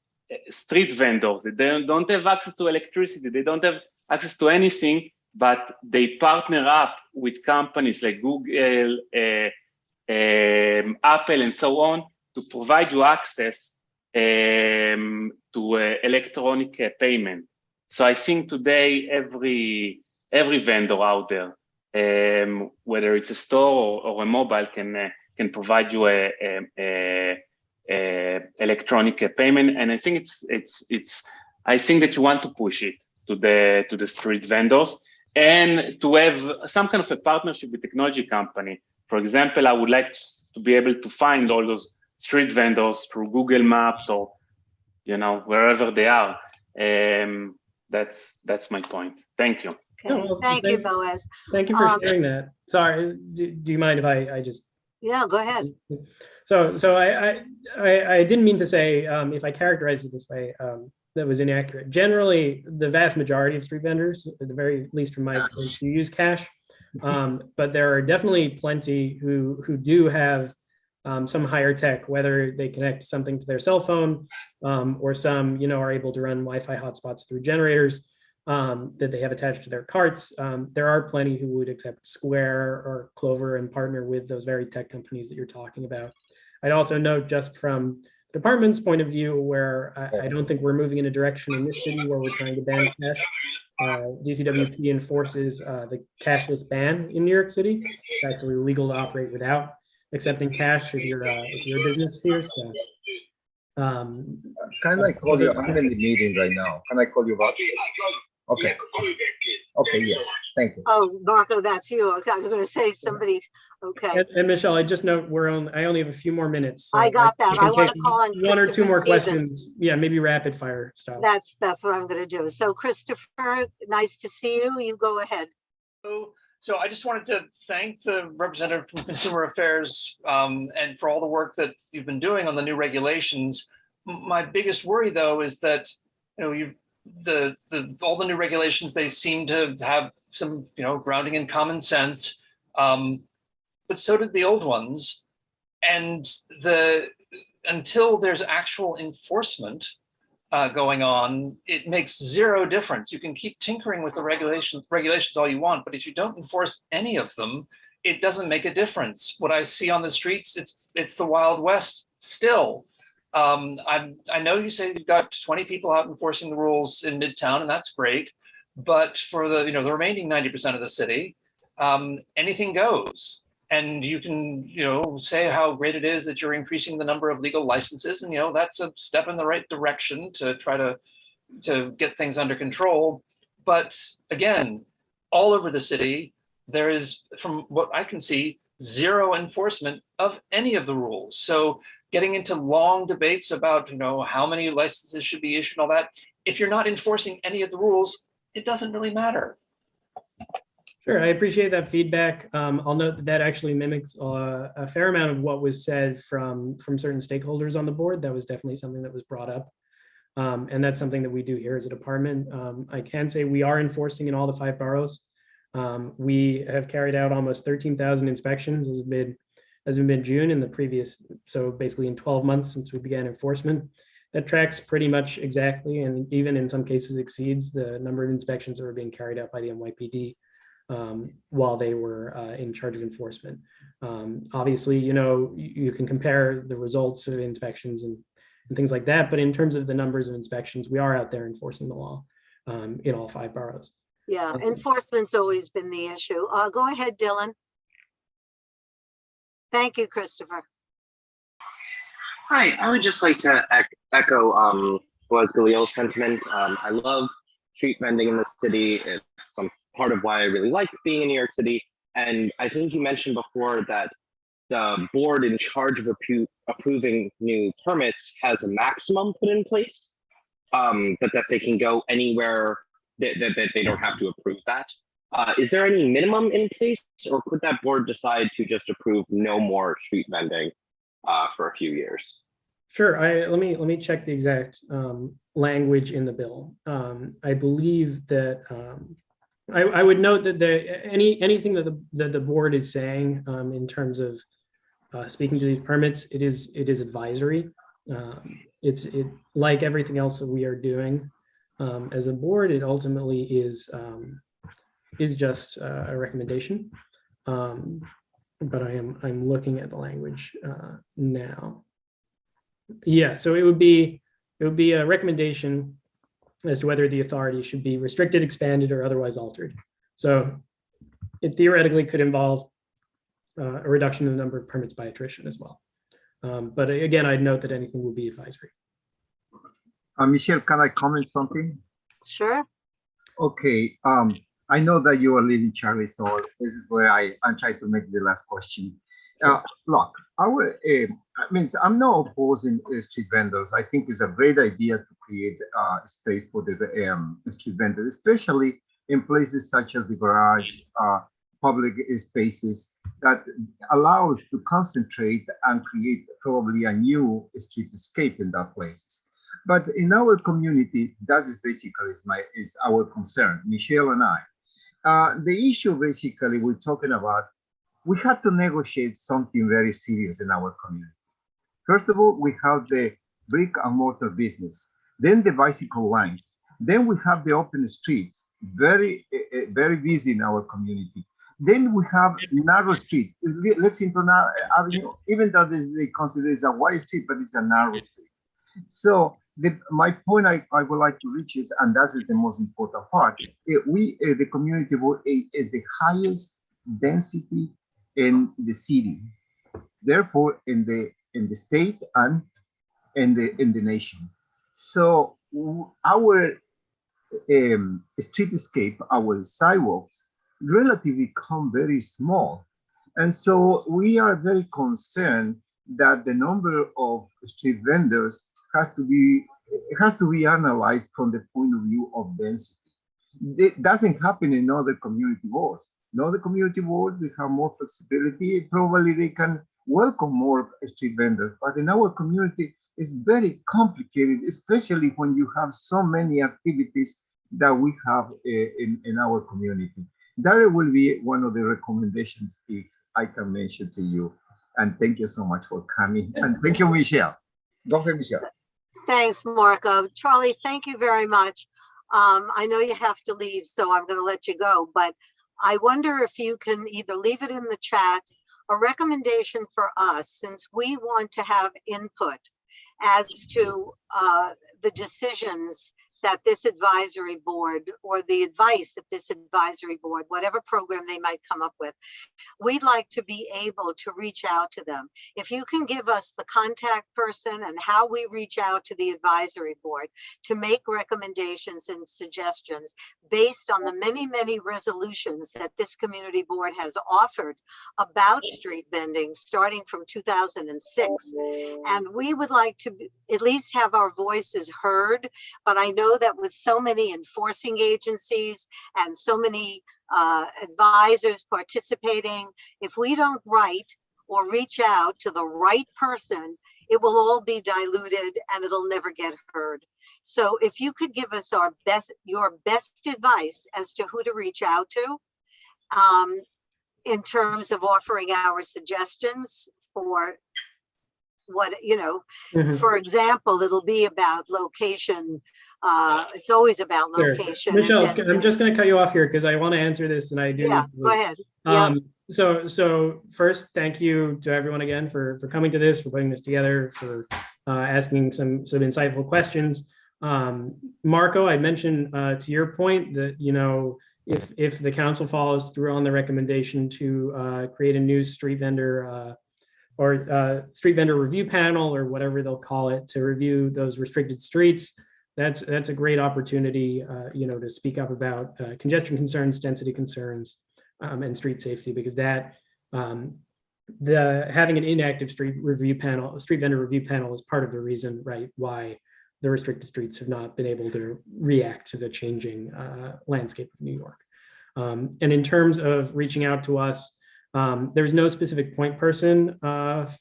street vendors, they don't have access to electricity, they don't have access to anything, but they partner up with companies like Google, Apple, and so on to provide you access to electronic payment. So I think today every vendor out there, whether it's a store or a mobile, can provide you a electronic payment, and I think I think that you want to push it to the street vendors and to have some kind of a partnership with technology company. For example, I would like to be able to find all those street vendors through Google Maps or wherever they are. That's my point. Thank you.
Okay.
well,
Thank you, Boaz.
Thank you for sharing that. Sorry, do you mind if I just?
Yeah, go ahead.
So I didn't mean to say, if I characterized it this way, that was inaccurate. Generally, the vast majority of street vendors, at the very least from my experience, do use cash. But there are definitely plenty who do have some higher tech, whether they connect something to their cell phone, or some are able to run Wi-Fi hotspots through generators that they have attached to their carts. There are plenty who would accept Square or Clover and partner with those very tech companies that you're talking about. I'd also note, just from the department's point of view, where I don't think we're moving in a direction in this city where we're trying to ban cash. DCWP enforces the cashless ban in New York City. It's actually illegal to operate without accepting cash if you're a business here. So,
Can I call you? I'm in the meeting right now. Can I call you back? Okay. Okay, yes, thank you.
Oh, Marco, that's you. I was going to say somebody. Okay.
And Michelle, I just note I only have a few more minutes. So
I got that. I want to
take
call on
one or two more
Stevens.
questions. Yeah, maybe rapid fire style.
That's what I'm going to do. So Christopher, nice to see you. You go ahead.
So I just wanted to thank the representative from Consumer Affairs and for all the work that you've been doing on the new regulations. My biggest worry, though, is that all the new regulations, they seem to have some grounding in common sense, but so did the old ones. And until there's actual enforcement going on, it makes zero difference. You can keep tinkering with the regulations all you want, but if you don't enforce any of them, it doesn't make a difference. What I see on the streets, it's the Wild West still. I know you say you've got 20 people out enforcing the rules in Midtown, and that's great. But for the the remaining 90% of the city, anything goes. And you can say how great it is that you're increasing the number of legal licenses, and that's a step in the right direction to try to get things under control. But again, all over the city, there is, from what I can see, zero enforcement of any of the rules. So getting into long debates about how many licenses should be issued and all that, if you're not enforcing any of the rules, it doesn't really matter.
Sure, I appreciate that feedback. I'll note that actually mimics a fair amount of what was said from certain stakeholders on the board. That was definitely something that was brought up. And that's something that we do here as a department. I can say we are enforcing in all the 5 boroughs. We have carried out almost 13,000 inspections as of mid-June in the previous, so basically in 12 months since we began enforcement. That tracks pretty much exactly, and even in some cases exceeds the number of inspections that were being carried out by the NYPD while they were in charge of enforcement. Obviously, you can compare the results of inspections and things like that, but in terms of the numbers of inspections, we are out there enforcing the law in all 5 boroughs.
Yeah, enforcement's always been the issue. Go ahead, Dylan. Thank you, Christopher.
Hi, I would just like to echo Boaz Galil's sentiment. I love street vending in the city. It's some part of why I really like being in New York City. And I think you mentioned before that the board in charge of approving new permits has a maximum put in place, but that they can go anywhere that they don't have to approve that. Is there any minimum in place, or could that board decide to just approve no more street vending for a few years?
Sure. Let me check the exact language in the bill. I believe that I would note that anything that the board is saying in terms of speaking to these permits, it is advisory. It's like everything else that we are doing. As a board, it ultimately is just a recommendation. But I'm looking at the language now. Yeah, so it would be a recommendation as to whether the authority should be restricted, expanded, or otherwise altered. So it theoretically could involve a reduction in the number of permits by attrition as well. But again, I'd note that anything would be advisory.
Michelle, can I comment something?
Sure.
Okay. I know that you are leaving, Charlie, so this is where I'm trying to make the last question. Look, I'm not opposing street vendors. I think it's a great idea to create space for the street vendors, especially in places such as the garage, public spaces that allows to concentrate and create probably a new streetscape in that places. But in our community, that is basically is our concern, Michelle and I. The issue basically we're talking about, we have to negotiate something very serious in our community. First of all, we have the brick and mortar business, then the bicycle lines, then we have the open streets, very busy in our community. Then we have narrow streets. Let's into avenue, even though they consider it a wide street, but it's a narrow street. So my point I would like to reach is, and that is the most important part, the community board is the highest density in the city, therefore in the state and in the nation. So our streetscape, our sidewalks, relatively become very small, and so we are very concerned that the number of street vendors has to be analyzed from the point of view of density. It doesn't happen in other community boards. In other community boards, they have more flexibility. Probably they can welcome more street vendors. But in our community, it's very complicated, especially when you have so many activities that we have in our community. That will be one of the recommendations if I can mention to you. And thank you so much for coming. And thank you, Michelle. Go ahead, Michelle.
Thanks, Marco. Charlie, thank you very much. I know you have to leave, so I'm going to let you go, but I wonder if you can either leave it in the chat, a recommendation for us, since we want to have input as to the decisions that this advisory board, or the advice that this advisory board, whatever program they might come up with, we'd like to be able to reach out to them. If you can give us the contact person and how we reach out to the advisory board to make recommendations and suggestions based on the many, many resolutions that this community board has offered about street vending starting from 2006. And we would like to at least have our voices heard, but I know that with so many enforcing agencies and so many advisors participating, if we don't write or reach out to the right person, it will all be diluted and it'll never get heard. So if you could give us your best advice as to who to reach out to in terms of offering our suggestions for what, for example, it'll be about location. It's always about location.
Sure. Michelle, I'm just going to cut you off here because I want to answer this, and I do.
Yeah, go ahead.
So first, thank you to everyone again for coming to this, for putting this together, for asking some insightful questions. Marco, I mentioned to your point that if the council follows through on the recommendation to create a new street vendor or street vendor review panel, or whatever they'll call it, to review those restricted streets, that's a great opportunity, to speak up about congestion concerns, density concerns, and street safety, because that having an inactive street vendor review panel is part of the reason, right, why the restricted streets have not been able to react to the changing landscape of New York. And in terms of reaching out to us, there's no specific point person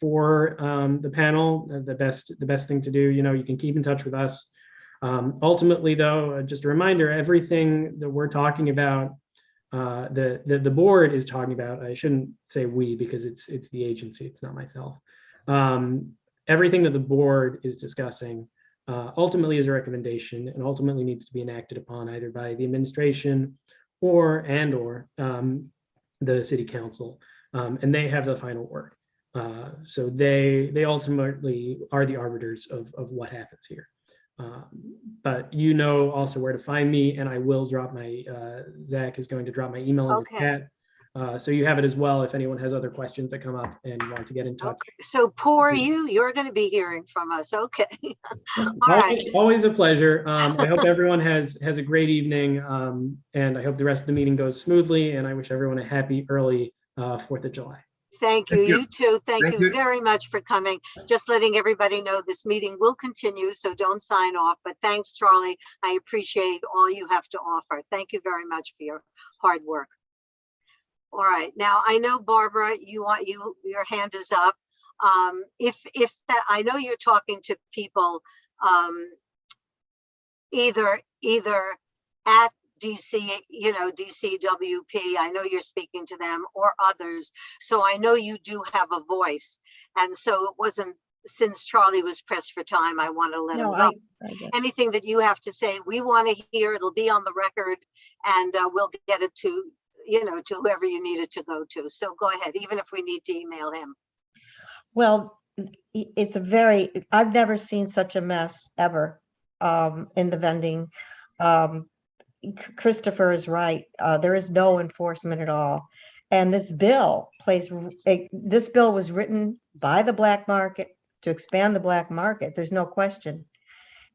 for the panel. The best thing to do, you can keep in touch with us. Ultimately, though, just a reminder, everything that we're talking about, the board is talking about, I shouldn't say we because it's the agency, it's not myself. Everything that the board is discussing ultimately is a recommendation and ultimately needs to be enacted upon either by the administration or the city council, and they have the final word. So they ultimately are the arbiters of what happens here. But you know also where to find me, and I will drop my, Zach is going to drop my email in the chat. So you have it as well if anyone has other questions that come up and want to get in touch.
Okay. So poor you're going to be hearing from us. Okay. All right.
Always a pleasure. I hope everyone has a great evening, and I hope the rest of the meeting goes smoothly, and I wish everyone a happy early 4th of July.
Thank you.
Thank you.
You too. Thank
Thank
you
you.
very much for coming. Just letting everybody know this meeting will continue, so don't sign off. But thanks, Charlie. I appreciate all you have to offer. Thank you very much for your hard work. All right. Now, I know, Barbara, your hand is up. If that, I know you're talking to people either at DC, DCWP, I know you're speaking to them, or others. So I know you do have a voice. And so it wasn't, since Charlie was pressed for time, I want to let him know. Anything that you have to say, we want to hear. It'll be on the record, and we'll get it to, to whoever you need it to go to. So go ahead, even if we need to email him.
Well, it's I've never seen such a mess ever in the vending. Christopher is right. There is no enforcement at all. And this bill was written by the black market to expand the black market. There's no question.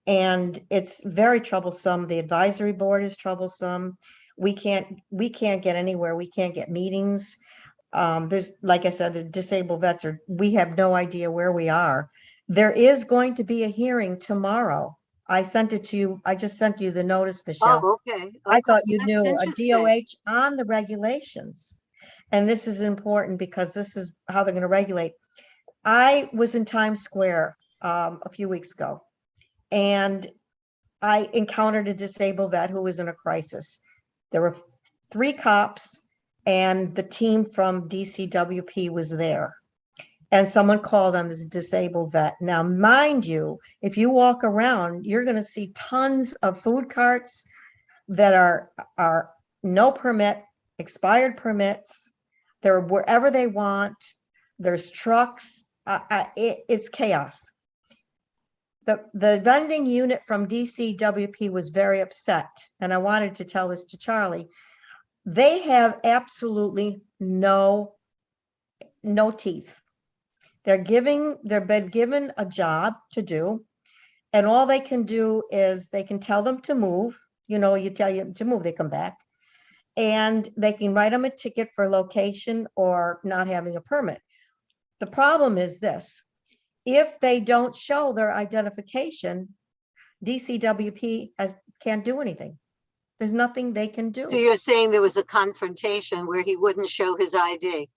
And it's very troublesome. The advisory board is troublesome. We can't get anywhere. We can't get meetings. There's, like I said, the disabled vets we have no idea where we are. There is going to be a hearing tomorrow. I sent it to you. I just sent you the notice, Michelle.
Oh, okay.
I thought you
That's
knew a
interesting.
DOH on the regulations. And this is important because this is how they're going to regulate. I was in Times Square a few weeks ago, and I encountered a disabled vet who was in a crisis. There were 3 cops, and the team from DCWP was there. And someone called on this disabled vet. Now, mind you, if you walk around, you're going to see tons of food carts that are no permit, expired permits. They're wherever they want. There's trucks. It's chaos. The vending unit from DCWP was very upset, and I wanted to tell this to Charlie. They have absolutely no teeth. They've been given a job to do, and all they can do is they can tell them to move. You tell them to move, they come back, and they can write them a ticket for location or not having a permit. The problem is this: if they don't show their identification, DCWP can't do anything. There's nothing they can do.
So you're saying there was a confrontation where he wouldn't show his ID?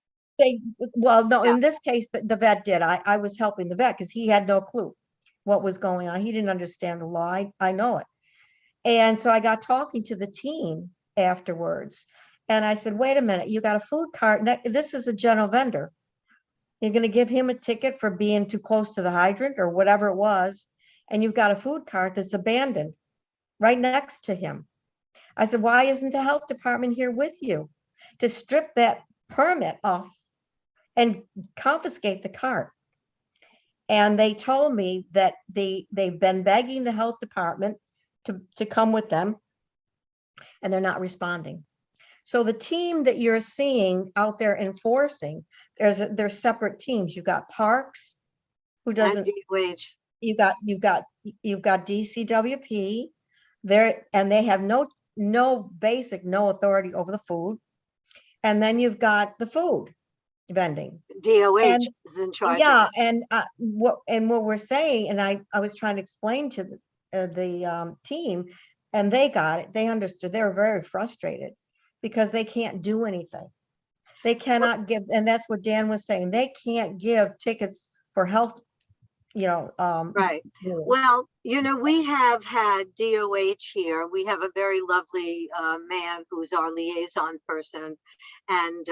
No, in this case, the vet did. I was helping the vet because he had no clue what was going on. He didn't understand the law. I know it. And so I got talking to the team afterwards. And I said, wait a minute, you got a food cart. This is a general vendor. You're going to give him a ticket for being too close to the hydrant or whatever it was. And you've got a food cart that's abandoned right next to him. I said, why isn't the health department here with you to strip that permit off and confiscate the cart? And they told me that they've been begging the health department to come with them, and they're not responding. So the team that you're seeing out there enforcing, there's separate teams. You've got Parks, who doesn't. You've got DCWP there, and they have no authority over the food. And then you've got the food vending.
DOH is in charge.
Yeah, and what we're saying, and I was trying to explain to the team, and they got it. They understood. They were very frustrated because they can't do anything. They cannot give, and that's what Dan was saying. They can't give tickets for health. Right.
Well, we have had DOH here. We have a very lovely man who's our liaison person, and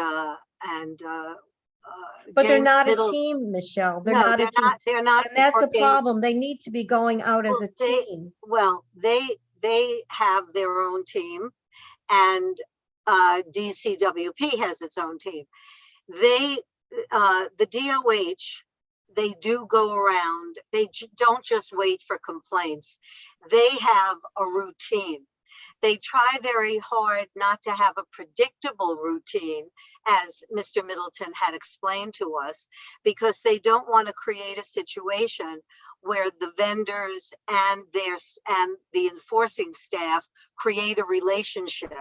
But they're
James
not a
Middle-
team, Michelle. They're
No,
not a
they're
team.
not, they're not.
And that's a
working-
problem. They need to be going out as
Well,
a
they-
team.
Well, they have their own team, and DCWP has its own team. The DOH, they do go around. They don't just wait for complaints. They have a routine. They try very hard not to have a predictable routine, as Mr. Middleton had explained to us, because they don't want to create a situation where the vendors and the enforcing staff create a relationship,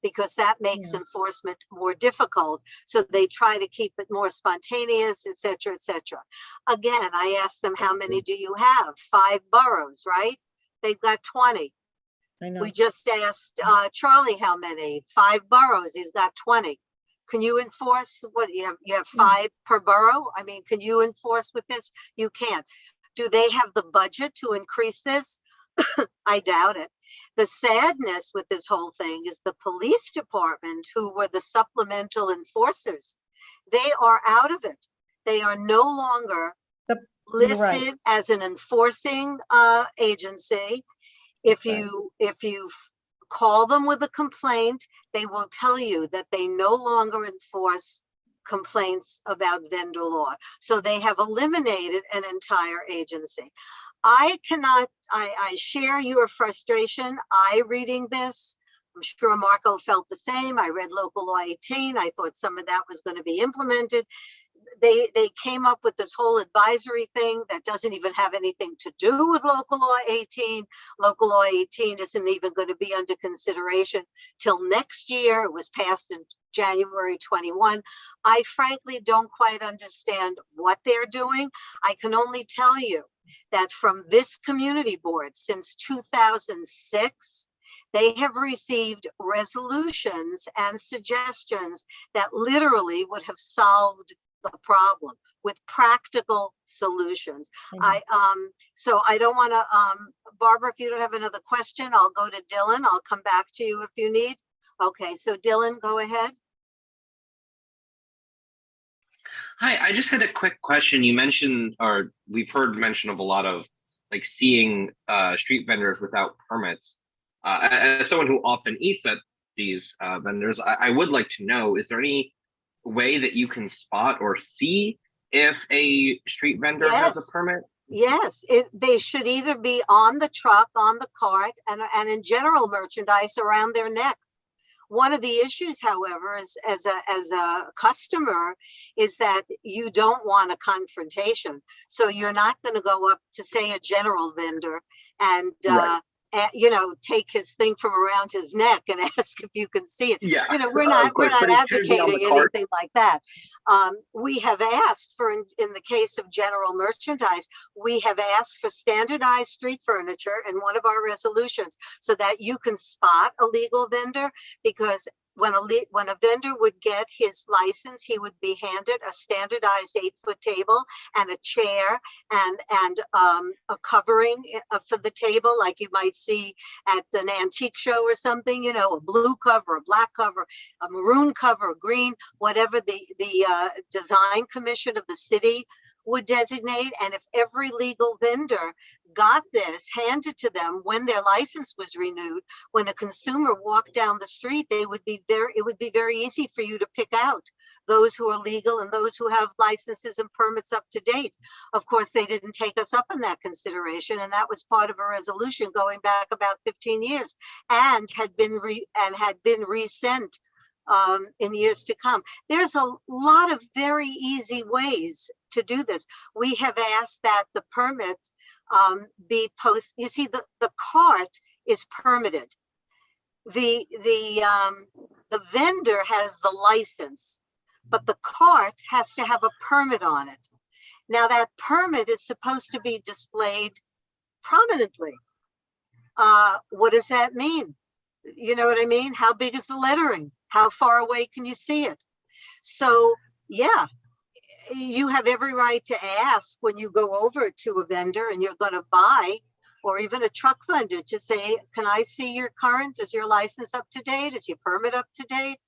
because that makes enforcement more difficult. So they try to keep it more spontaneous, et cetera, et cetera. Again, I asked them, how many do you have? 5 boroughs, right? They've got 20.
I know.
We just asked Charlie how many. 5 boroughs, he's got 20. Can you enforce what you have 5 per borough? I mean, can you enforce with this? You can't. Do they have the budget to increase this? I doubt it. The sadness with this whole thing is the police department, who were the supplemental enforcers, they are out of it. They are no longer
You're right.
listed as an enforcing agency. If you call them with a complaint, they will tell you that they no longer enforce complaints about vendor law. So they have eliminated an entire agency. I share your frustration. Reading this, I'm sure Marco felt the same. I read Local Law 18. I thought some of that was going to be implemented. They came up with this whole advisory thing that doesn't even have anything to do with Local Law 18. Local Law 18 isn't even going to be under consideration till next year. It was passed in January 21. I frankly don't quite understand what they're doing. I can only tell you that from this community board since 2006, they have received resolutions and suggestions that literally would have solved the problem with practical solutions. So I don't want to, Barbara, if you don't have another question, I'll go to Dylan. I'll come back to you if you need. Okay, so Dylan, go ahead.
Hi, I just had a quick question. You mentioned, or we've heard mention of a lot of like seeing street vendors without permits. As someone who often eats at these vendors, I would like to know, is there any way that you can spot or see if a street vendor has a permit?
Yes, they should either be on the truck, on the cart, and in general merchandise around their neck. One of the issues, however, is as a customer, is that you don't want a confrontation. So you're not going to go up to, say, a general vendor and take his thing from around his neck and ask if you can see it.
Yeah,
we're not advocating anything like that. We have asked for, in the case of general merchandise, we have asked for standardized street furniture in one of our resolutions so that you can spot a legal vendor, because when a vendor would get his license, he would be handed a standardized 8-foot table and a chair and a covering for the table, like you might see at an antique show or something, a blue cover, a black cover, a maroon cover, a green, whatever the design commission of the city would designate. And if every legal vendor got this handed to them when their license was renewed, when a consumer walked down the street, it would be very easy for you to pick out those who are legal and those who have licenses and permits up to date. Of course, they didn't take us up on that consideration, and that was part of a resolution going back about 15 years and had been resent in years to come. There's a lot of very easy ways to do this. We have asked that the permit be you see, the cart is permitted. The vendor has the license, but the cart has to have a permit on it. Now that permit is supposed to be displayed prominently. What does that mean? You know what I mean? How big is the lettering? How far away can you see it? So yeah, you have every right to ask when you go over to a vendor and you're going to buy, or even a truck vendor, to say, can I see your current? Is your license up to date? Is your permit up to date?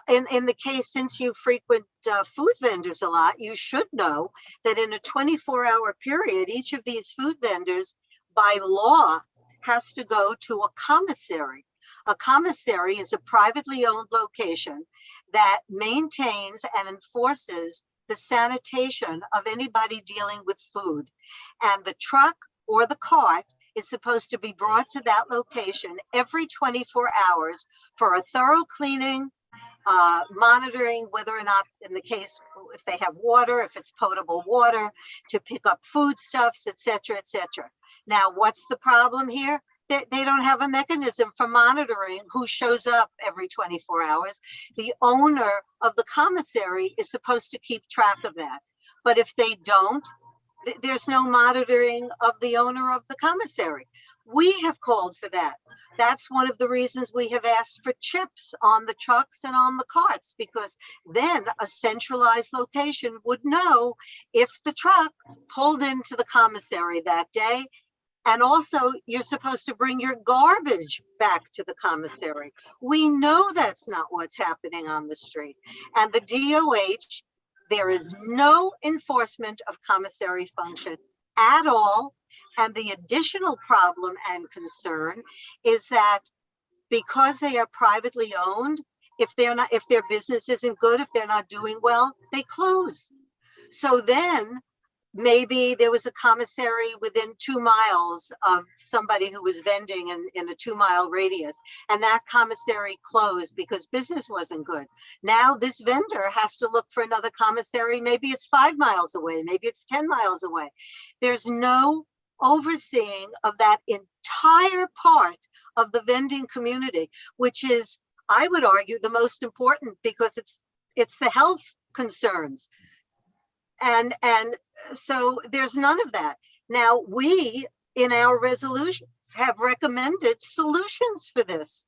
in the case, since you frequent food vendors a lot, you should know that in a 24-hour period, each of these food vendors by law has to go to a commissary. A commissary is a privately owned location that maintains and enforces the sanitation of anybody dealing with food. And the truck or the cart is supposed to be brought to that location every 24 hours for a thorough cleaning, monitoring whether or not, in the case, if they have water, if it's potable water, to pick up foodstuffs, et cetera, et cetera. Now, what's the problem here? They don't have a mechanism for monitoring who shows up every 24 hours. The owner of the commissary is supposed to keep track of that. But if they don't, there's no monitoring of the owner of the commissary. We have called for that. That's one of the reasons we have asked for chips on the trucks and on the carts, because then a centralized location would know if the truck pulled into the commissary that day. And also, you're supposed to bring your garbage back to the commissary. We know that's not what's happening on the street. And the DOH, there is no enforcement of commissary function at all. And the additional problem and concern is that because they are privately owned, if their business isn't good, if they're not doing well, they close. So then maybe there was a commissary within 2 miles of somebody who was vending in a 2-mile radius, and that commissary closed because business wasn't good. Now this vendor has to look for another commissary. Maybe it's 5 miles away, maybe it's 10 miles away. There's no overseeing of that entire part of the vending community, which is, I would argue, the most important, because it's the health concerns. And so there's none of that. Now, we, in our resolutions, have recommended solutions for this.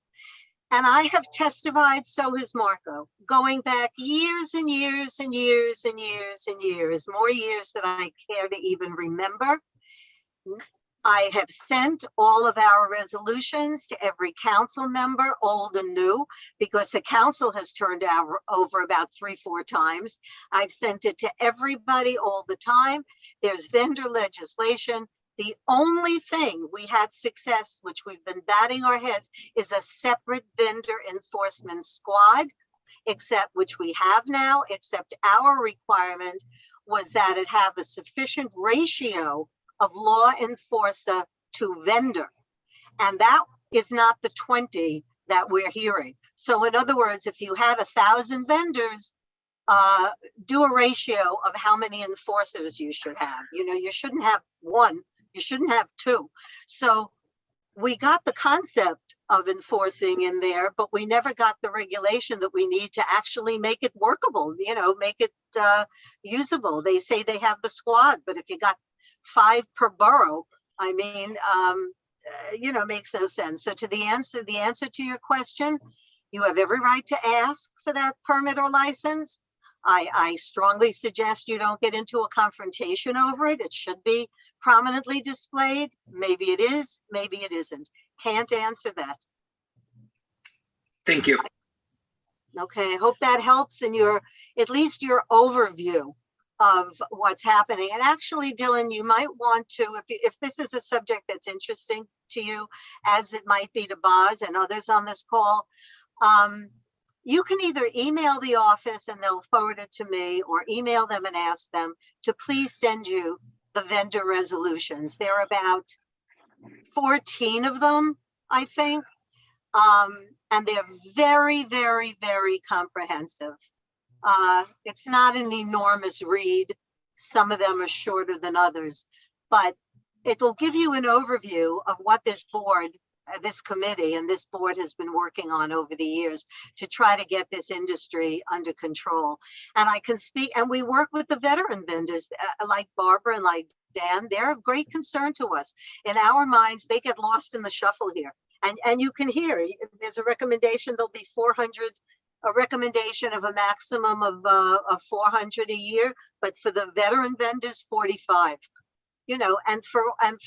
And I have testified, so has Marco, going back years and years and years and years and years, more years than I care to even remember. I have sent all of our resolutions to every council member, old and new, because the council has turned over about 3-4 times. I've sent it to everybody all the time. There's vendor legislation. The only thing we had success, which we've been batting our heads, is a separate vendor enforcement squad, which we have now, except our requirement was that it have a sufficient ratio of law enforcer to vendor. And that is not the 20 that we're hearing. So in other words, if you had 1,000 vendors, do a ratio of how many enforcers you should have. You know, you shouldn't have 1, you shouldn't have 2. So we got the concept of enforcing in there, but we never got the regulation that we need to actually make it workable, you know, make it usable. They say they have the squad, but if you got 5 per borough, I mean, you know, makes no sense. So the answer to your question, you have every right to ask for that permit or license. I strongly suggest you don't get into a confrontation over it. It should be prominently displayed. Maybe it is, maybe it isn't. Can't answer that.
Thank you.
Okay, I hope that helps in at least your overview of what's happening. And actually, Dylan, you might want to, if this is a subject that's interesting to you, as it might be to Boz and others on this call, you can either email the office and they'll forward it to me, or email them and ask them to please send you the vendor resolutions. There are about 14 of them, I think. And they're very, very, very comprehensive. It's not an enormous read. Some of them are shorter than others, but it will give you an overview of what this board, this committee and this board has been working on over the years to try to get this industry under control. And I can speak, and we work with the veteran vendors like Barbara and like Dan. They're of great concern to us. In our minds, they get lost in the shuffle here. And you can hear, there's a recommendation, there'll be 400, a recommendation of a maximum of 400 a year, but for the veteran vendors, 45. You know, and for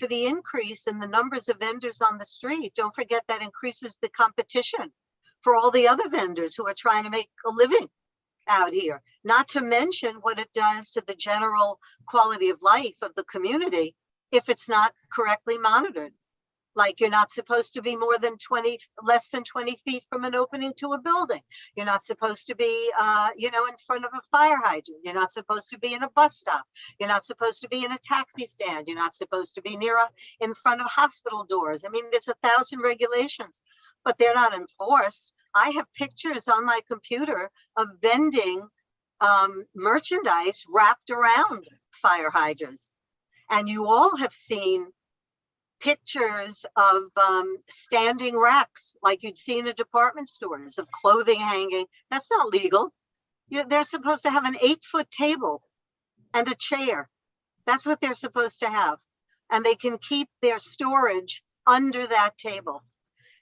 the increase in the numbers of vendors on the street, don't forget that increases the competition for all the other vendors who are trying to make a living out here, not to mention what it does to the general quality of life of the community if it's not correctly monitored. Like you're not supposed to be less than 20 feet from an opening to a building. You're not supposed to be, in front of a fire hydrant. You're not supposed to be in a bus stop. You're not supposed to be in a taxi stand. You're not supposed to be in front of hospital doors. I mean, there's 1,000 regulations, but they're not enforced. I have pictures on my computer of vending merchandise wrapped around fire hydrants. And you all have seen pictures of standing racks like you'd see in a department stores of clothing hanging. That's not legal. They're supposed to have an 8-foot table and a chair. That's what they're supposed to have. And they can keep their storage under that table.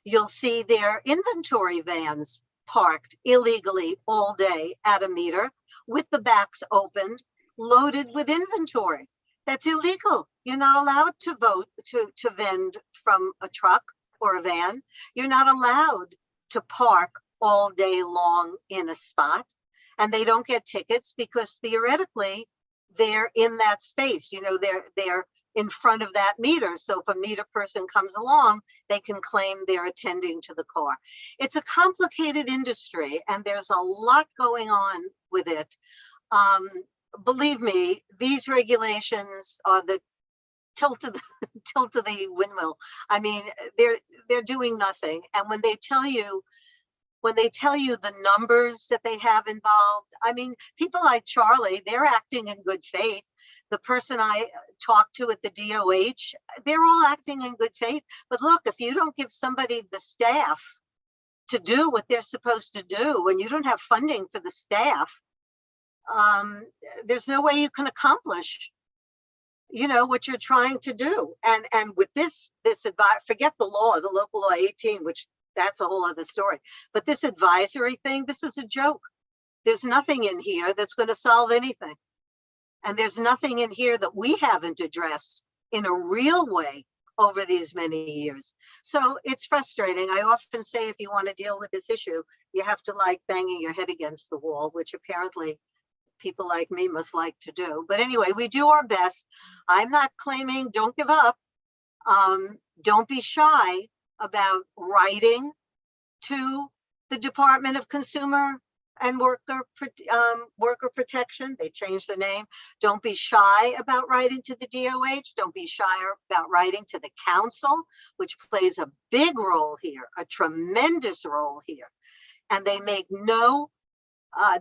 You'll see their inventory vans parked illegally all day at a meter with the backs opened, loaded with inventory. That's illegal. You're not allowed to vend from a truck or a van. You're not allowed to park all day long in a spot. And they don't get tickets because theoretically they're in that space. They're in front of that meter. So if a meter person comes along, they can claim they're attending to the car. It's a complicated industry and there's a lot going on with it. Believe me, these regulations are the tilt of the windmill. I mean, they're doing nothing. And when they tell you the numbers that they have involved, I mean, people like Charlie, they're acting in good faith. The person I talked to at the DOH, they're all acting in good faith. But look, if you don't give somebody the staff to do what they're supposed to do, when you don't have funding for the staff, there's no way you can accomplish, what you're trying to do. And with this advice, forget the local law 18, which that's a whole other story. But this advisory thing, this is a joke. There's nothing in here that's going to solve anything. And there's nothing in here that we haven't addressed in a real way over these many years. So it's frustrating. I often say, if you want to deal with this issue, you have to like banging your head against the wall, which apparently people like me must like to do. But anyway, we do our best. I'm not claiming don't give up. Don't be shy about writing to the Department of Consumer and Worker Protection. They changed the name. Don't be shy about writing to the DOH. Don't be shy about writing to the council, which plays a big role here, a tremendous role here. And they make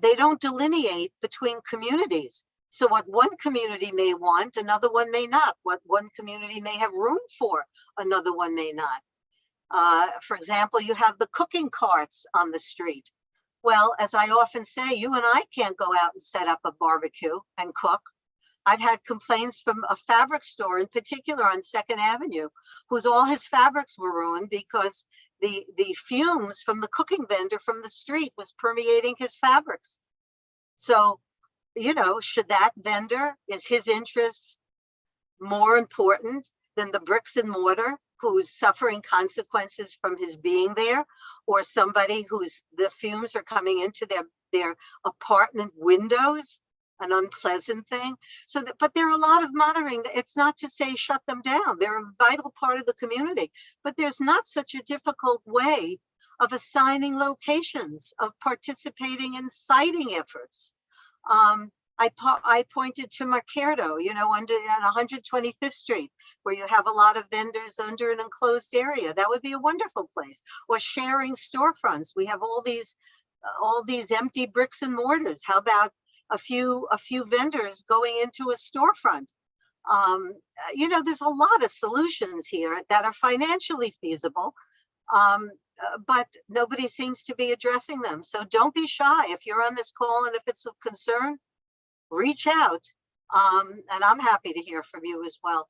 they don't delineate between communities. So what one community may want, another one may not. What one community may have room for, another one may not. For example, you have the cooking carts on the street. Well, as I often say, you and I can't go out and set up a barbecue and cook. I've had complaints from a fabric store in particular on 2nd Avenue, all his fabrics were ruined because the fumes from the cooking vendor from the street was permeating his fabrics. So, should that vendor, is his interests more important than the bricks and mortar who's suffering consequences from his being there, or somebody the fumes are coming into their apartment windows, an unpleasant thing? But there are a lot of monitoring. It's not to say shut them down. They're a vital part of the community, but there's not such a difficult way of assigning locations, of participating in siting efforts. I pointed to Mercado, on 125th Street, where you have a lot of vendors under an enclosed area. That would be a wonderful place. Or sharing storefronts. We have all these empty bricks and mortars. How about a few vendors going into a storefront? There's a lot of solutions here that are financially feasible, but nobody seems to be addressing them. So don't be shy. If you're on this call and if it's of concern, reach out, and I'm happy to hear from you as well.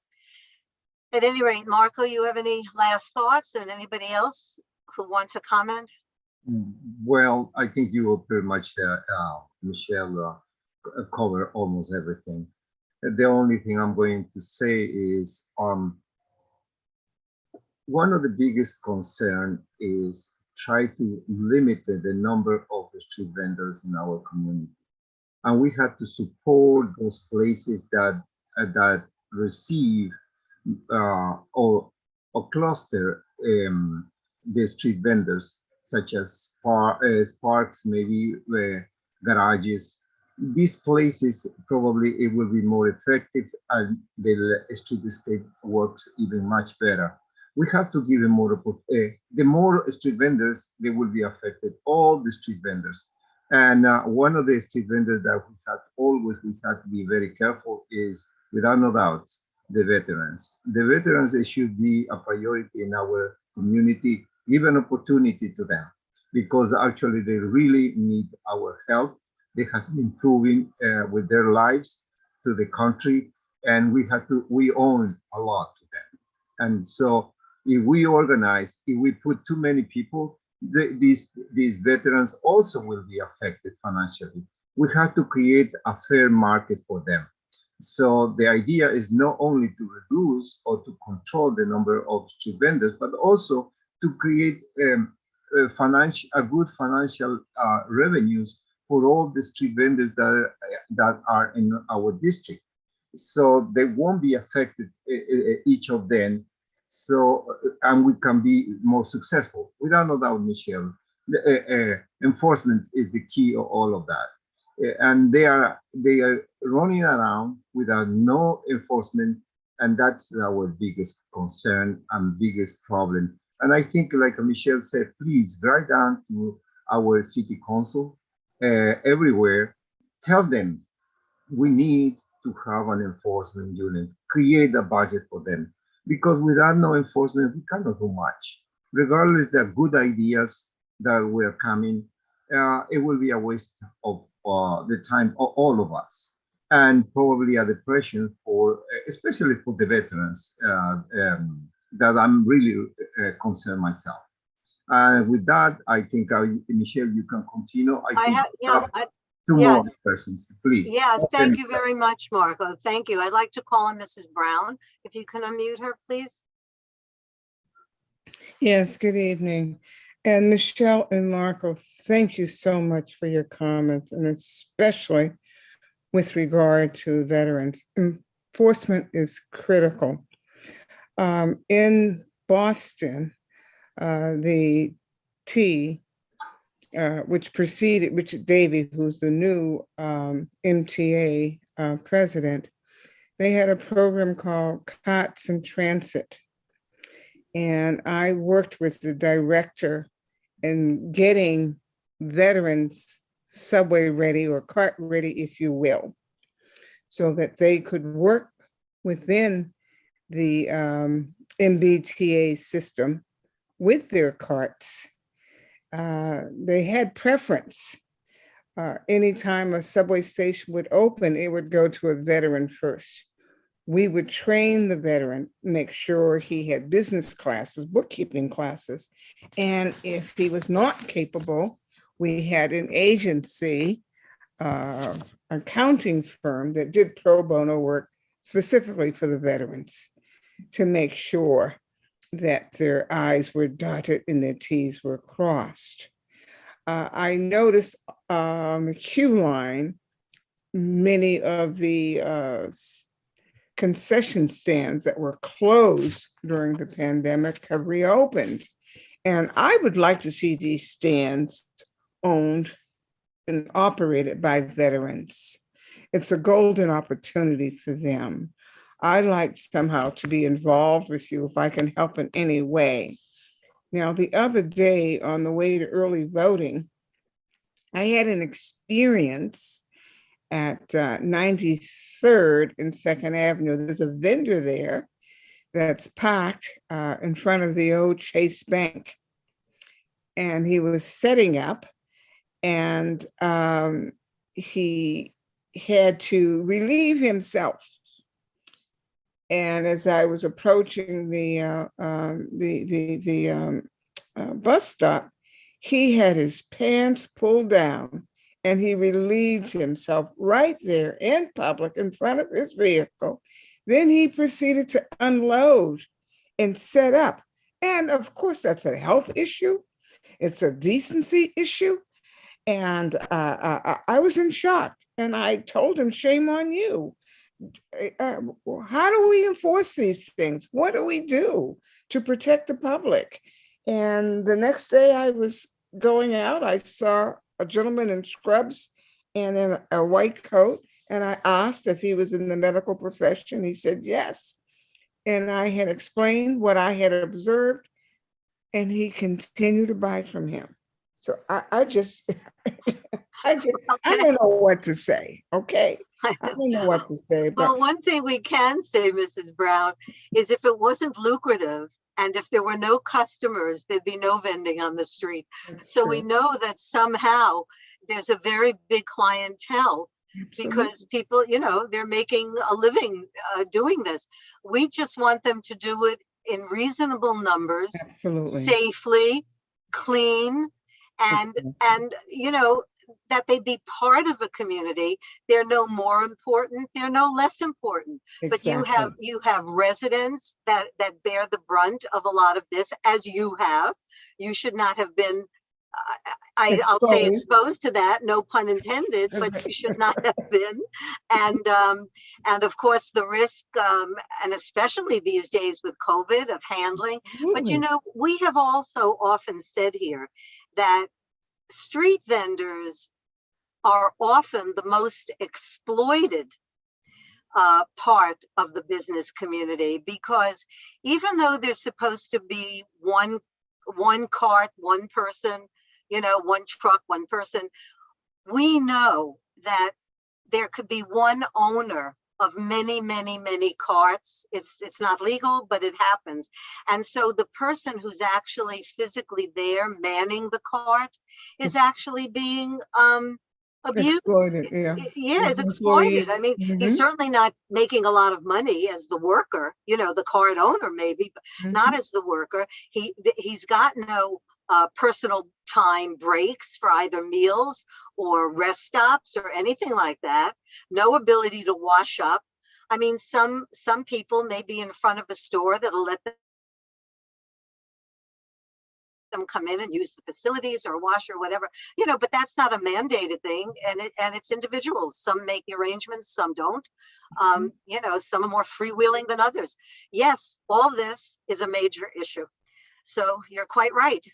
At any rate, Marco, you have any last thoughts, and anybody else who wants a comment?
Well, I think you will pretty much, Michelle, cover almost everything. The only thing I'm going to say is one of the biggest concern is try to limit the number of street vendors in our community. And we had to support those places that receive or cluster the street vendors, such as parks, maybe garages. These places probably it will be more effective, and the streetscape works even much better. We have to give them more. The more street vendors, they will be affected. All the street vendors, and one of the street vendors that we had to be very careful is, without no doubt, the veterans. The veterans, they should be a priority in our community. Give an opportunity to them, because actually they really need our help. They have been proving with their lives to the country, and we own a lot to them. And so if we organize, if we put too many people, these veterans also will be affected financially. We have to create a fair market for them. So the idea is not only to reduce or to control the number of street vendors, but also to create a good financial revenues for all the street vendors that are in our district. So they won't be affected, each of them. So, and we can be more successful. Without no doubt, Michelle, the enforcement is the key of all of that. And they are running around without no enforcement, and that's our biggest concern and biggest problem. And I think, like Michelle said, please write down to our city council everywhere, tell them we need to have an enforcement unit, create a budget for them, because without no enforcement, we cannot do much. Regardless, the good ideas that were coming, it will be a waste of the time of all of us, and probably a depression for, especially for the veterans, that I'm really concerned myself. And with that, I think, Michelle, you can continue. Two
yes.
more persons, please.
Yeah, thank you very much, Marco. Thank you. I'd like to call on Mrs. Brown. If you can unmute her, please.
Yes, good evening. And Michelle and Marco, thank you so much for your comments, and especially with regard to veterans. Enforcement is critical. In Boston, the T, which preceded Richard Davey, who's the new MTA president, they had a program called COTS in Transit. And I worked with the director in getting veterans subway ready, or cart ready, if you will, so that they could work within the MBTA system with their carts. They had preference. Anytime a subway station would open, it would go to a veteran first. We would train the veteran, make sure he had business classes, bookkeeping classes. And if he was not capable, we had an agency, accounting firm that did pro bono work specifically for the veterans to make sure that their I's were dotted and their T's were crossed. I noticed on the queue line, many of the concession stands that were closed during the pandemic have reopened. And I would like to see these stands owned and operated by veterans. It's a golden opportunity for them. I'd like somehow to be involved with you if I can help in any way. Now, the other day on the way to early voting, I had an experience at 93rd and 2nd Avenue. There's a vendor there that's parked in front of the old Chase Bank. And he was setting up, and he had to relieve himself. And as I was approaching the bus stop, he had his pants pulled down, and he relieved himself right there in public in front of his vehicle. Then he proceeded to unload and set up. And of course, that's a health issue. It's a decency issue. And I was in shock. And I told him, shame on you. How do we enforce these things? What do we do to protect the public? And the next day I was going out, I saw a gentleman in scrubs and in a white coat. And I asked if he was in the medical profession. He said yes. And I had explained what I had observed, and he continued to buy from him. So I just, I don't know what to say. Okay. I don't know what to say. But
Well, one thing we can say, Mrs. Brown, is if it wasn't lucrative and if there were no customers, there'd be no vending on the street.
it's
So we
true.
know that somehow there's a very big clientele
Absolutely.
because people, they're making a living doing this. We just want them to do it in reasonable numbers,
Absolutely.
safely, clean, and that they be part of a community. They're no more important, they're no less important. But
Exactly.
you have residents that bear the brunt of a lot of this, as you have. You should not have been I'll say exposed to that, no pun intended, but you should not have been. And of course the risk, and especially these days with COVID, of handling. But we have also often said here that street vendors are often the most exploited part of the business community, because even though there's supposed to be one cart, one person, one truck, one person, we know that there could be one owner of many, many, many carts. It's not legal, but it happens. And so the person who's actually physically there manning the cart is actually being abused.
Exploited, yeah.
Is exploited. I mean, he's certainly not making a lot of money as the worker, the cart owner maybe, but not as the worker. He's got no personal time breaks for either meals or rest stops or anything like that. No ability to wash up. I mean, some people may be in front of a store that'll let them come in and use the facilities or wash or whatever, but that's not a mandated thing. And it's individuals. Some make the arrangements, some don't. Some are more freewheeling than others. Yes, all this is a major issue. So you're quite right.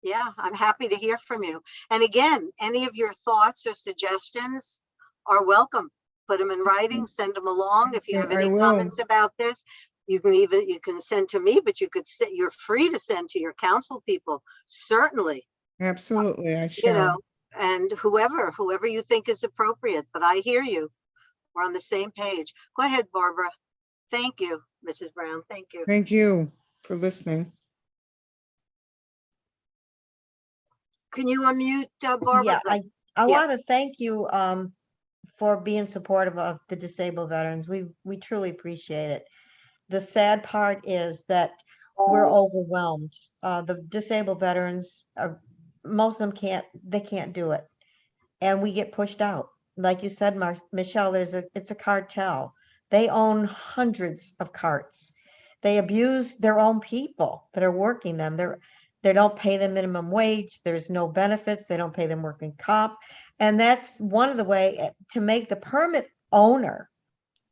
Yeah, I'm happy to hear from you. And again, any of your thoughts or suggestions are welcome. Put them in writing, send them along. If you have any comments about this, you can send to me, but you're free to send to your council people, certainly.
Absolutely, I shall.
And whoever you think is appropriate. But I hear you. We're on the same page. Go ahead, Barbara. Thank you, Mrs. Brown. Thank you.
Thank you for listening.
Can you unmute, Barbara?
Yeah, I want to thank you for being supportive of the disabled veterans. We truly appreciate it. The sad part is that we're overwhelmed. The disabled veterans most of them can't do it, and we get pushed out. Like you said, Michelle, it's a cartel. They own hundreds of carts. They abuse their own people that are working them. They don't pay them minimum wage. There's no benefits. They don't pay them working comp. And that's one of the way to make the permit owner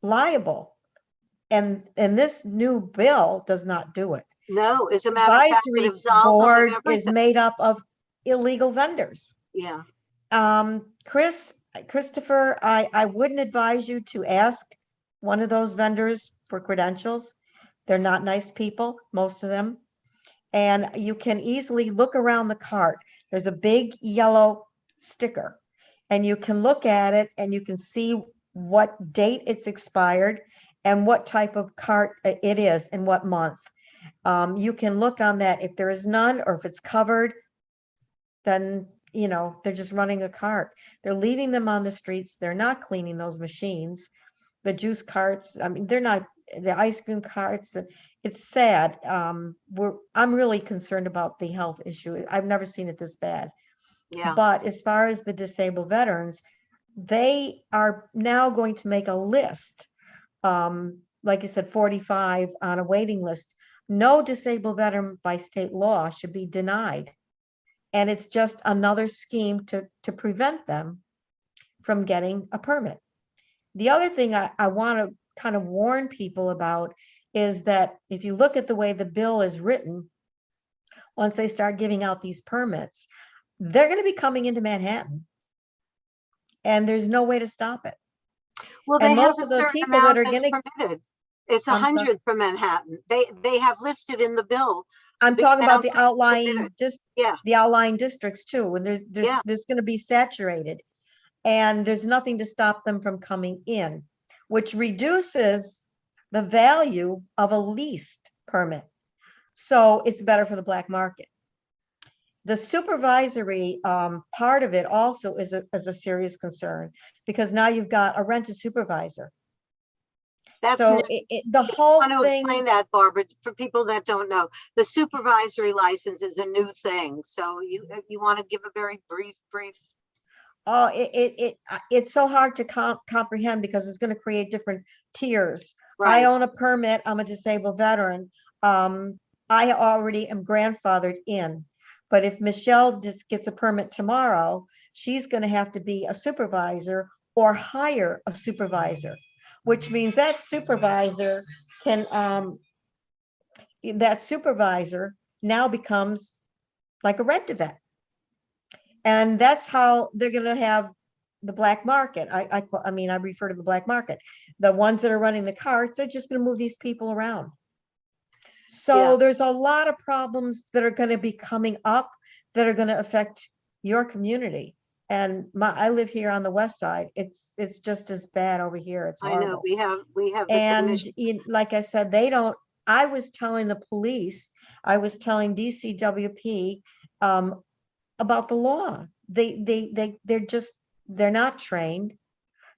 liable. And this new bill does not do it.
No, as a matter of fact,
Advisory
it absolves
board
them of
is
everything.
made up of illegal vendors.
Yeah.
Christopher, I wouldn't advise you to ask one of those vendors for credentials. They're not nice people, most of them. And you can easily look around the cart. There's a big yellow sticker, and you can look at it and you can see what date it's expired and what type of cart it is and what month. You can look on that. If there is none, or if it's covered, then they're just running a cart. They're leaving them on the streets. They're not cleaning those machines. The juice carts, I mean, they're not, the ice cream carts. It's sad. I'm really concerned about the health issue. I've never seen it this bad.
Yeah.
But as far as the disabled veterans, they are now going to make a list. Like you said, 45 on a waiting list. No disabled veteran by state law should be denied And it's just another scheme to prevent them from getting a permit. The other thing I want to kind of warn people about is that if you look at the way the bill is written, once they start giving out these permits, they're going to be coming into Manhattan. And there's no way to stop it.
Well,
And
they have
most
a
of the
certain
people that
amount
are
that's
going to,
permitted. It's
I'm sorry.
100 for Manhattan. They have listed in the bill.
I'm
the
talking about the
amounts that are
outlying,
permitted.
just
Yeah,
the outlying districts too. And
Yeah.
there's going to be saturated. And there's nothing to stop them from coming in, which reduces the value of a leased permit. So it's better for the black market. The supervisory part of it also is a serious concern, because now you've got a rent a supervisor.
that's
So
new.
the whole
I want to
thing,
explain that, Barbara, for people that don't know. The supervisory license is a new thing. So you want to give a very brief.
oh, it's so hard to comprehend, because it's going to create different tiers.
Right.
I own a permit. I'm a disabled veteran. I already am grandfathered in. But if Michelle just gets a permit tomorrow, she's going to have to be a supervisor or hire a supervisor, which means that supervisor can, that supervisor now becomes like a rent event. And that's how they're going to have the black market. I mean, I refer to the black market. The ones that are running the carts, they're just going to move these people around. So
Yeah.
there's a lot of problems that are going to be coming up that are going to affect your community. And I live here on the west side. It's just as bad over here. It's
I
horrible.
know we have the same
And
issue.
like I said, they don't, I was telling the police, I was telling DCWP about the law. They're not trained.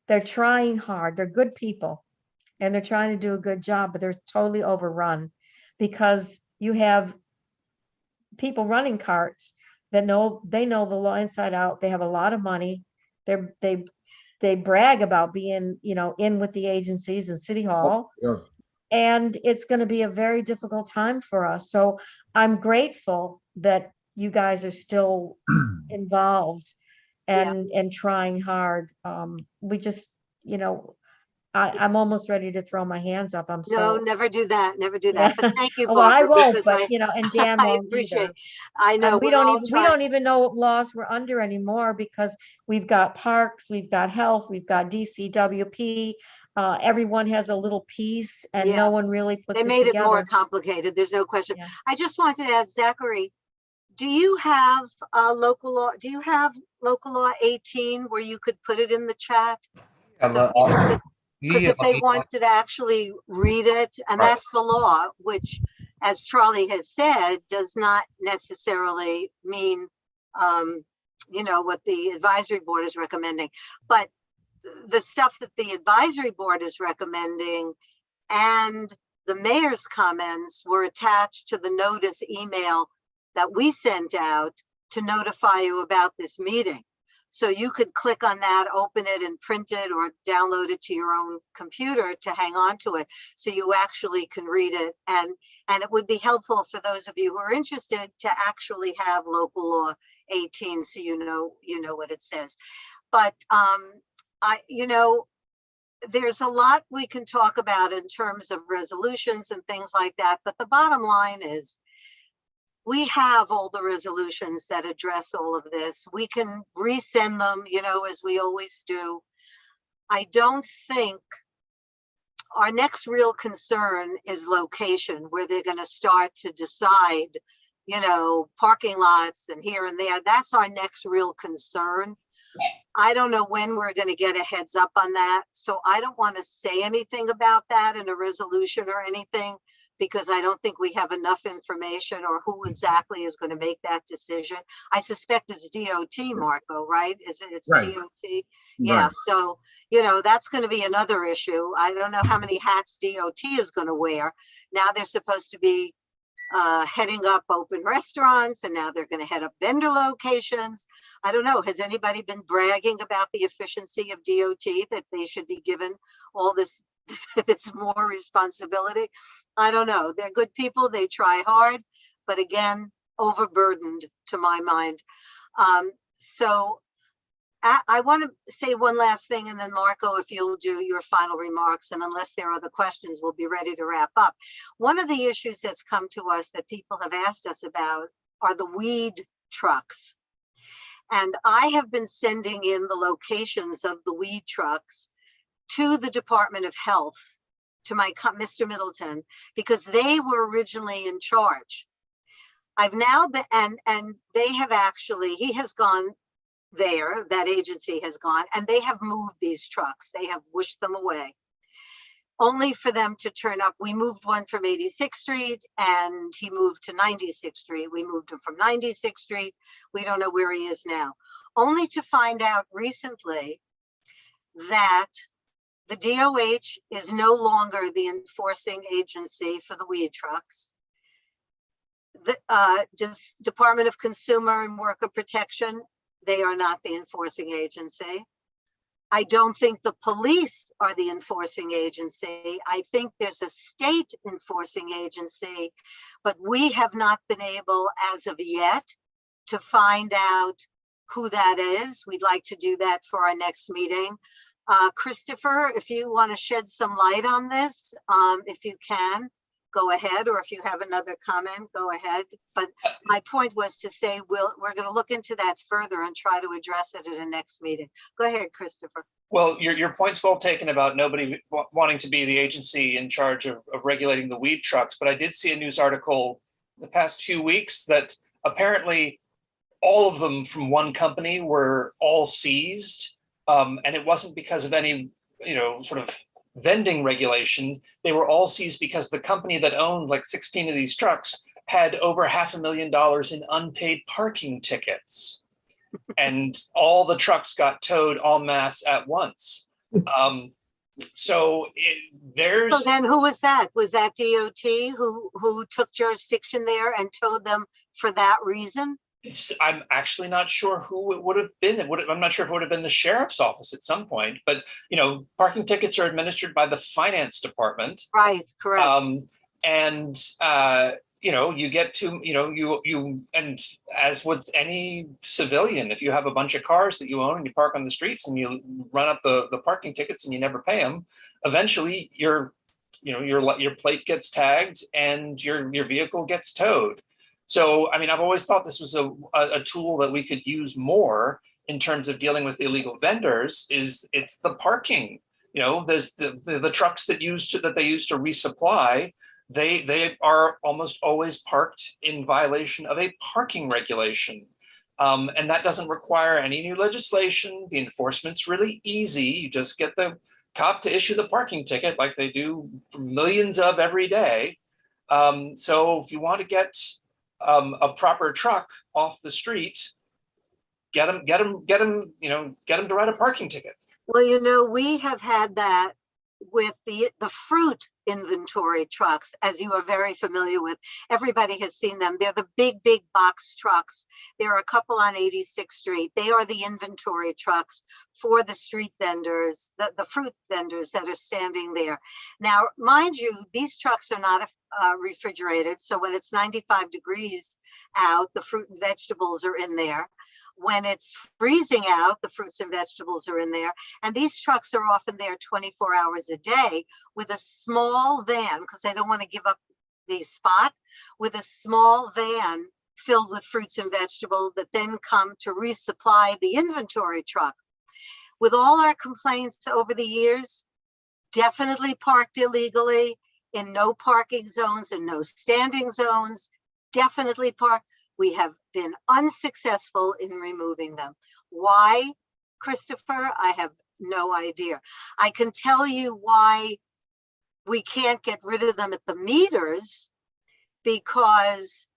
They're trying hard. They're good people and they're trying to do a good job, but they're totally overrun, because you have people running carts that they know the law inside out. They have a lot of money. They brag about being, in with the agencies and City Hall.
Yeah.
And it's going to be a very difficult time for us. So I'm grateful that you guys are still involved and trying hard. We just, I'm almost ready to throw my hands up. I'm
No,
so,
never do that. Never do
yeah.
that. But thank you,
Well, I
Barbara,
won't,
because
but and Dan
I
won't
appreciate.
either.
I know
And we
we're all
don't
trying.
even know what laws we're under anymore, because we've got parks, we've got health, we've got DCWP. Everyone has a little piece, and
Yeah.
no one really puts
They
it
made it more
together.
complicated. There's no question.
Yeah.
I just wanted to ask Zachary, do you have local law? Do you have local law 18 where you could put it in the chat? So people could, because if they wanted to actually read it, and
Right.
that's the law, which, as Charlie has said, does not necessarily mean, what the advisory board is recommending. But the stuff that the advisory board is recommending and the mayor's comments were attached to the notice email that we sent out to notify you about this meeting. So you could click on that, open it and print it, or download it to your own computer to hang on to it, so you actually can read it. And it would be helpful for those of you who are interested to actually have local law 18, so you know what it says. But there's a lot we can talk about in terms of resolutions and things like that. But the bottom line is, we have all the resolutions that address all of this. We can resend them, as we always do. I don't think our next real concern is location, where they're going to start to decide, parking lots and here and there. That's our next real concern. I don't know when we're going to get a heads up on that. So I don't want to say anything about that in a resolution or anything, because I don't think we have enough information, or who exactly is going to make that decision. I suspect it's DOT, Marco, right? It's
Right.
DOT. Yeah.
Right.
So, that's going to be another issue. I don't know how many hats DOT is going to wear. Now they're supposed to be heading up open restaurants, and now they're going to head up vendor locations. I don't know. Has anybody been bragging about the efficiency of DOT, that they should be given all this more responsibility? I don't know. They're good people. They try hard. But again, overburdened to my mind. So I want to say one last thing, and then Marco, if you'll do your final remarks, and unless there are other questions, we'll be ready to wrap up. One of the issues that's come to us that people have asked us about are the weed trucks. And I have been sending in the locations of the weed trucks to the Department of Health, to Mr. Middleton, because they were originally in charge. I've now been, and they have actually, he has gone there, that agency has gone, and they have moved these trucks. They have wished them away, only for them to turn up. We moved one from 86th Street and he moved to 96th Street. We moved him from 96th Street. We don't know where he is now, only to find out recently that the DOH is no longer the enforcing agency for the weed trucks. The Department of Consumer and Worker Protection, they are not the enforcing agency. I don't think the police are the enforcing agency. I think there's a state enforcing agency, but we have not been able as of yet to find out who that is. We'd like to do that for our next meeting. Christopher, if you want to shed some light on this, if you can, go ahead, or if you have another comment, go ahead. But my point was to say we're going to look into that further and try to address it at a next meeting. Go ahead, Christopher.
Well, your point's well taken about nobody wanting to be the agency in charge of regulating the weed trucks, but I did see a news article the past few weeks that apparently all of them from one company were all seized, and it wasn't because of any, sort of vending regulation. They were all seized because the company that owned like 16 of these trucks had over $500,000 in unpaid parking tickets. And all the trucks got towed en masse at once. So then
who was that? Was that DOT who took jurisdiction there and towed them for that reason?
I'm actually not sure who it would have been. I'm not sure if it would have been the sheriff's office at some point, but parking tickets are administered by the finance department.
Right, correct.
You get to, and as with any civilian, if you have a bunch of cars that you own and you park on the streets and you run up the parking tickets and you never pay them, eventually your plate gets tagged and your vehicle gets towed. So, I mean, I've always thought this was a tool that we could use more in terms of dealing with illegal vendors. It's the parking. There's the trucks that they use to resupply. They are almost always parked in violation of a parking regulation. And that doesn't require any new legislation. The enforcement's really easy. You just get the cop to issue the parking ticket like they do millions of every day. So if you want to get a proper truck off the street, get them to write a parking ticket.
Well, we have had that with the fruit inventory trucks, as you are very familiar with. Everybody has seen them. They're the big box trucks. There are a couple on 86th Street. They are the inventory trucks for the street vendors, the fruit vendors that are standing there. Now, mind you, these trucks are not refrigerated. So when it's 95 degrees out, the fruit and vegetables are in there. When it's freezing out, the fruits and vegetables are in there. And these trucks are often there 24 hours a day with a small van, because they don't want to give up the spot, with a small van filled with fruits and vegetables that then come to resupply the inventory truck. With all our complaints over the years, definitely parked illegally, in no parking zones and no standing zones, definitely parked. We have been unsuccessful in removing them. Why, Christopher? I have no idea. I can tell you why we can't get rid of them at the meters, because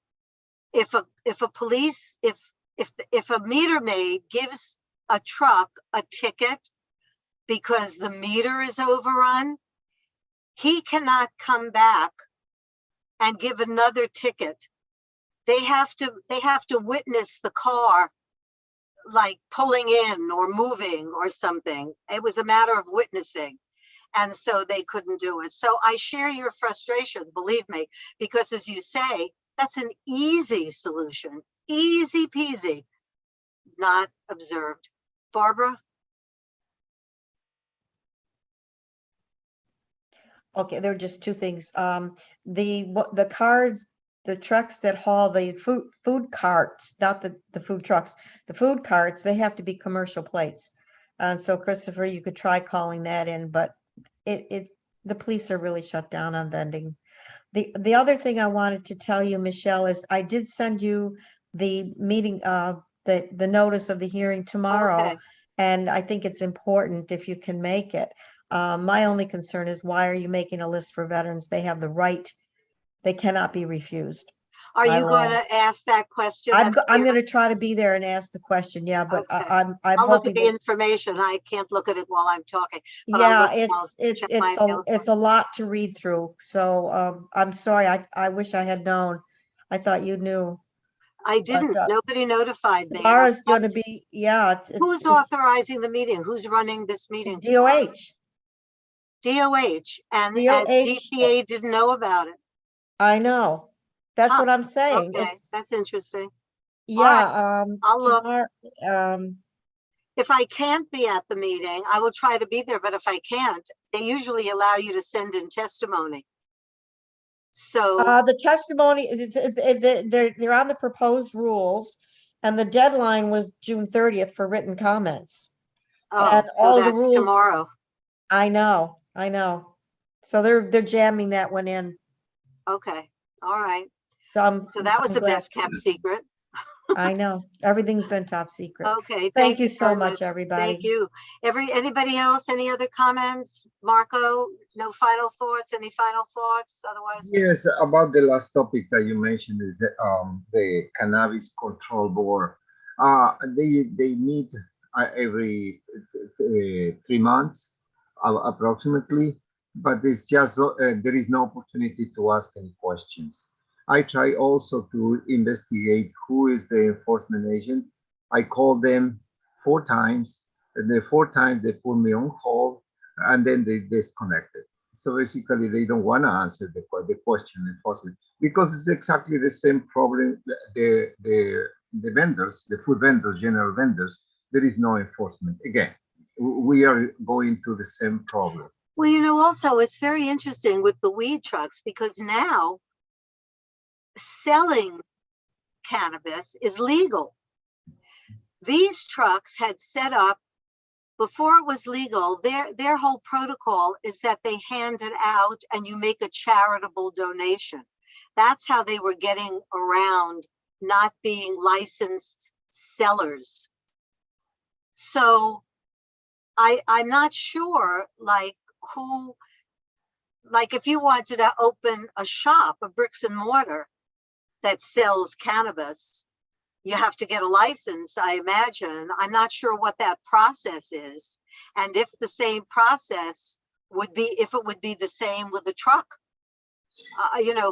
if a meter maid gives a truck a ticket because the meter is overrun, he cannot come back and give another ticket. They have to witness the car like pulling in or moving or something. It was a matter of witnessing. And so they couldn't do it. So I share your frustration, believe me, because as you say, That's an easy solution, easy peasy, not observed. Barbara?
Okay, there are just two things. The cars, the trucks that haul the food carts, not the food trucks, the food carts, they have to be commercial plates. And so Christopher, you could try calling that in, but the police are really shut down on vending. The other thing I wanted to tell you, Michelle, is I did send you the meeting, the notice of the hearing tomorrow.
Okay.
And I think it's important if you can make it. My only concern is, why are you making a list for veterans? They have the right, they cannot be refused.
Are
I
you going
will-
to ask that question?
I'm,
at the
I'm
hearing?
gonna try to be there and ask the question, yeah, but
Okay.
I'm
I'll look
hoping
at the
that,
information. I can't look at it while I'm talking. but
yeah,
I'll check my
it's a lot to read through. So, I'm sorry, I wish I had known. I thought you knew.
I didn't.
But,
Nobody notified me. and I
Tomorrow's gonna
thought,
be, yeah.
who's authorizing the meeting? Who's running this meeting? tomorrow?
DOH,
DOH, and
DOH.
DPA didn't know about it.
I know. That's
Huh,
what I'm saying.
Okay,
It's,
that's interesting.
yeah,
I'll look.
tomorrow,
If I can't be at the meeting, I will try to be there, but if I can't, they usually allow you to send in testimony. So,
the testimony, they're on the proposed rules, and the deadline was June 30th for written comments.
oh,
and
so
all the
that's
rules-
tomorrow.
I know. So they're jamming that one in.
Okay, all right.
So
So that was
I'm
the
glad-
best kept secret.
I know. Everything's been top secret.
Okay,
Thank you so
very
much, everybody.
Thank you. Anybody else, any other comments? Marco, no final thoughts? Any final thoughts? Otherwise,
Yes, about the last topic that you mentioned is the Cannabis Control Board. They meet every 3 months, approximately, but it's just there is no opportunity to ask any questions. I try also to investigate who is the enforcement agent. I call them 4 times, and the 4 times they put me on hold, and then they disconnected. So basically, they don't want to answer the question enforcement, because it's exactly the same problem. The vendors, the food vendors, general vendors, there is no enforcement. Again, we are going to the same problem.
well, also it's very interesting with the weed trucks, because now selling cannabis is legal. These trucks had set up, before it was legal, their whole protocol is that they hand it out and you make a charitable donation. That's how they were getting around not being licensed sellers. So I'm not sure, like, who, like, if you wanted to open a shop, a bricks and mortar that sells cannabis, you have to get a license, I imagine. I'm not sure what that process is. And if the same process would be, if it would be the same with a truck,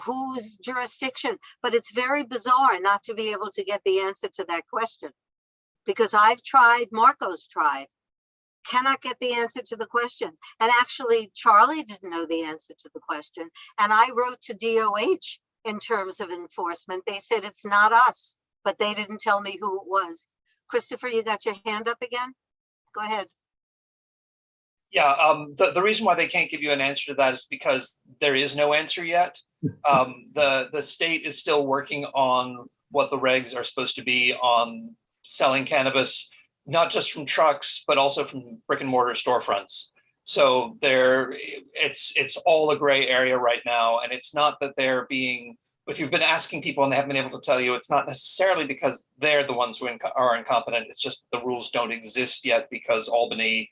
whose jurisdiction, but it's very bizarre not to be able to get the answer to that question. Because I've tried, Marco's tried, cannot get the answer to the question. And actually, Charlie didn't know the answer to the question. And I wrote to DOH in terms of enforcement. They said it's not us, but they didn't tell me who it was. Christopher, you got your hand up again? Go ahead.
Yeah, the reason why they can't give you an answer to that is because there is no answer yet. The state is still working on what the regs are supposed to be on selling cannabis, not just from trucks, but also from brick and mortar storefronts. So it's all a gray area right now. And it's not that they're being, if you've been asking people and they haven't been able to tell you, it's not necessarily because they're the ones who are incompetent. It's just the rules don't exist yet because Albany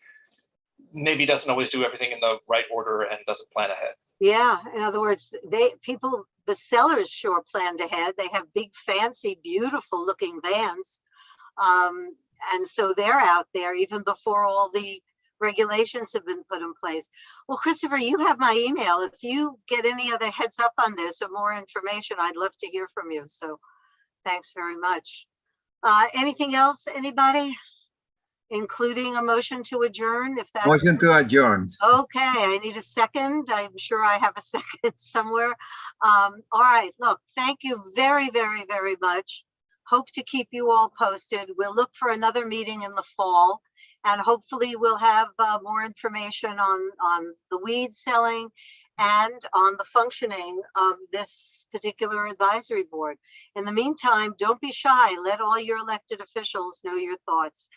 maybe doesn't always do everything in the right order and doesn't plan ahead.
Yeah, in other words, the sellers sure planned ahead. They have big, fancy, beautiful looking vans. And so they're out there even before all the regulations have been put in place. Well, Christopher, you have my email. If you get any other heads up on this or more information, I'd love to hear from you. So thanks very much. Anything else, anybody? including a motion to adjourn, if that's.
Motion to adjourn.
Okay, I need a second. I'm sure I have a second somewhere. All right, look, thank you very, very, very much. Hope to keep you all posted. We'll look for another meeting in the fall, and hopefully we'll have more information on the weed selling and on the functioning of this particular advisory board. In the meantime, don't be shy. Let all your elected officials know your thoughts.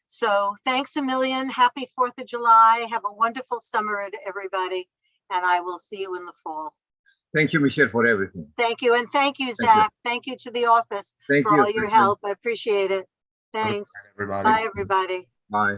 So thanks a million. Happy 4th of July. Have a wonderful summer, everybody. And I will see you in the fall.
Thank you, Michelle, for everything.
Thank you. And thank you,
you.
Zach. Thank you to the office
Thank
for
you.
all your help. I appreciate it. Thanks.
Everybody.
Bye, everybody.
Bye.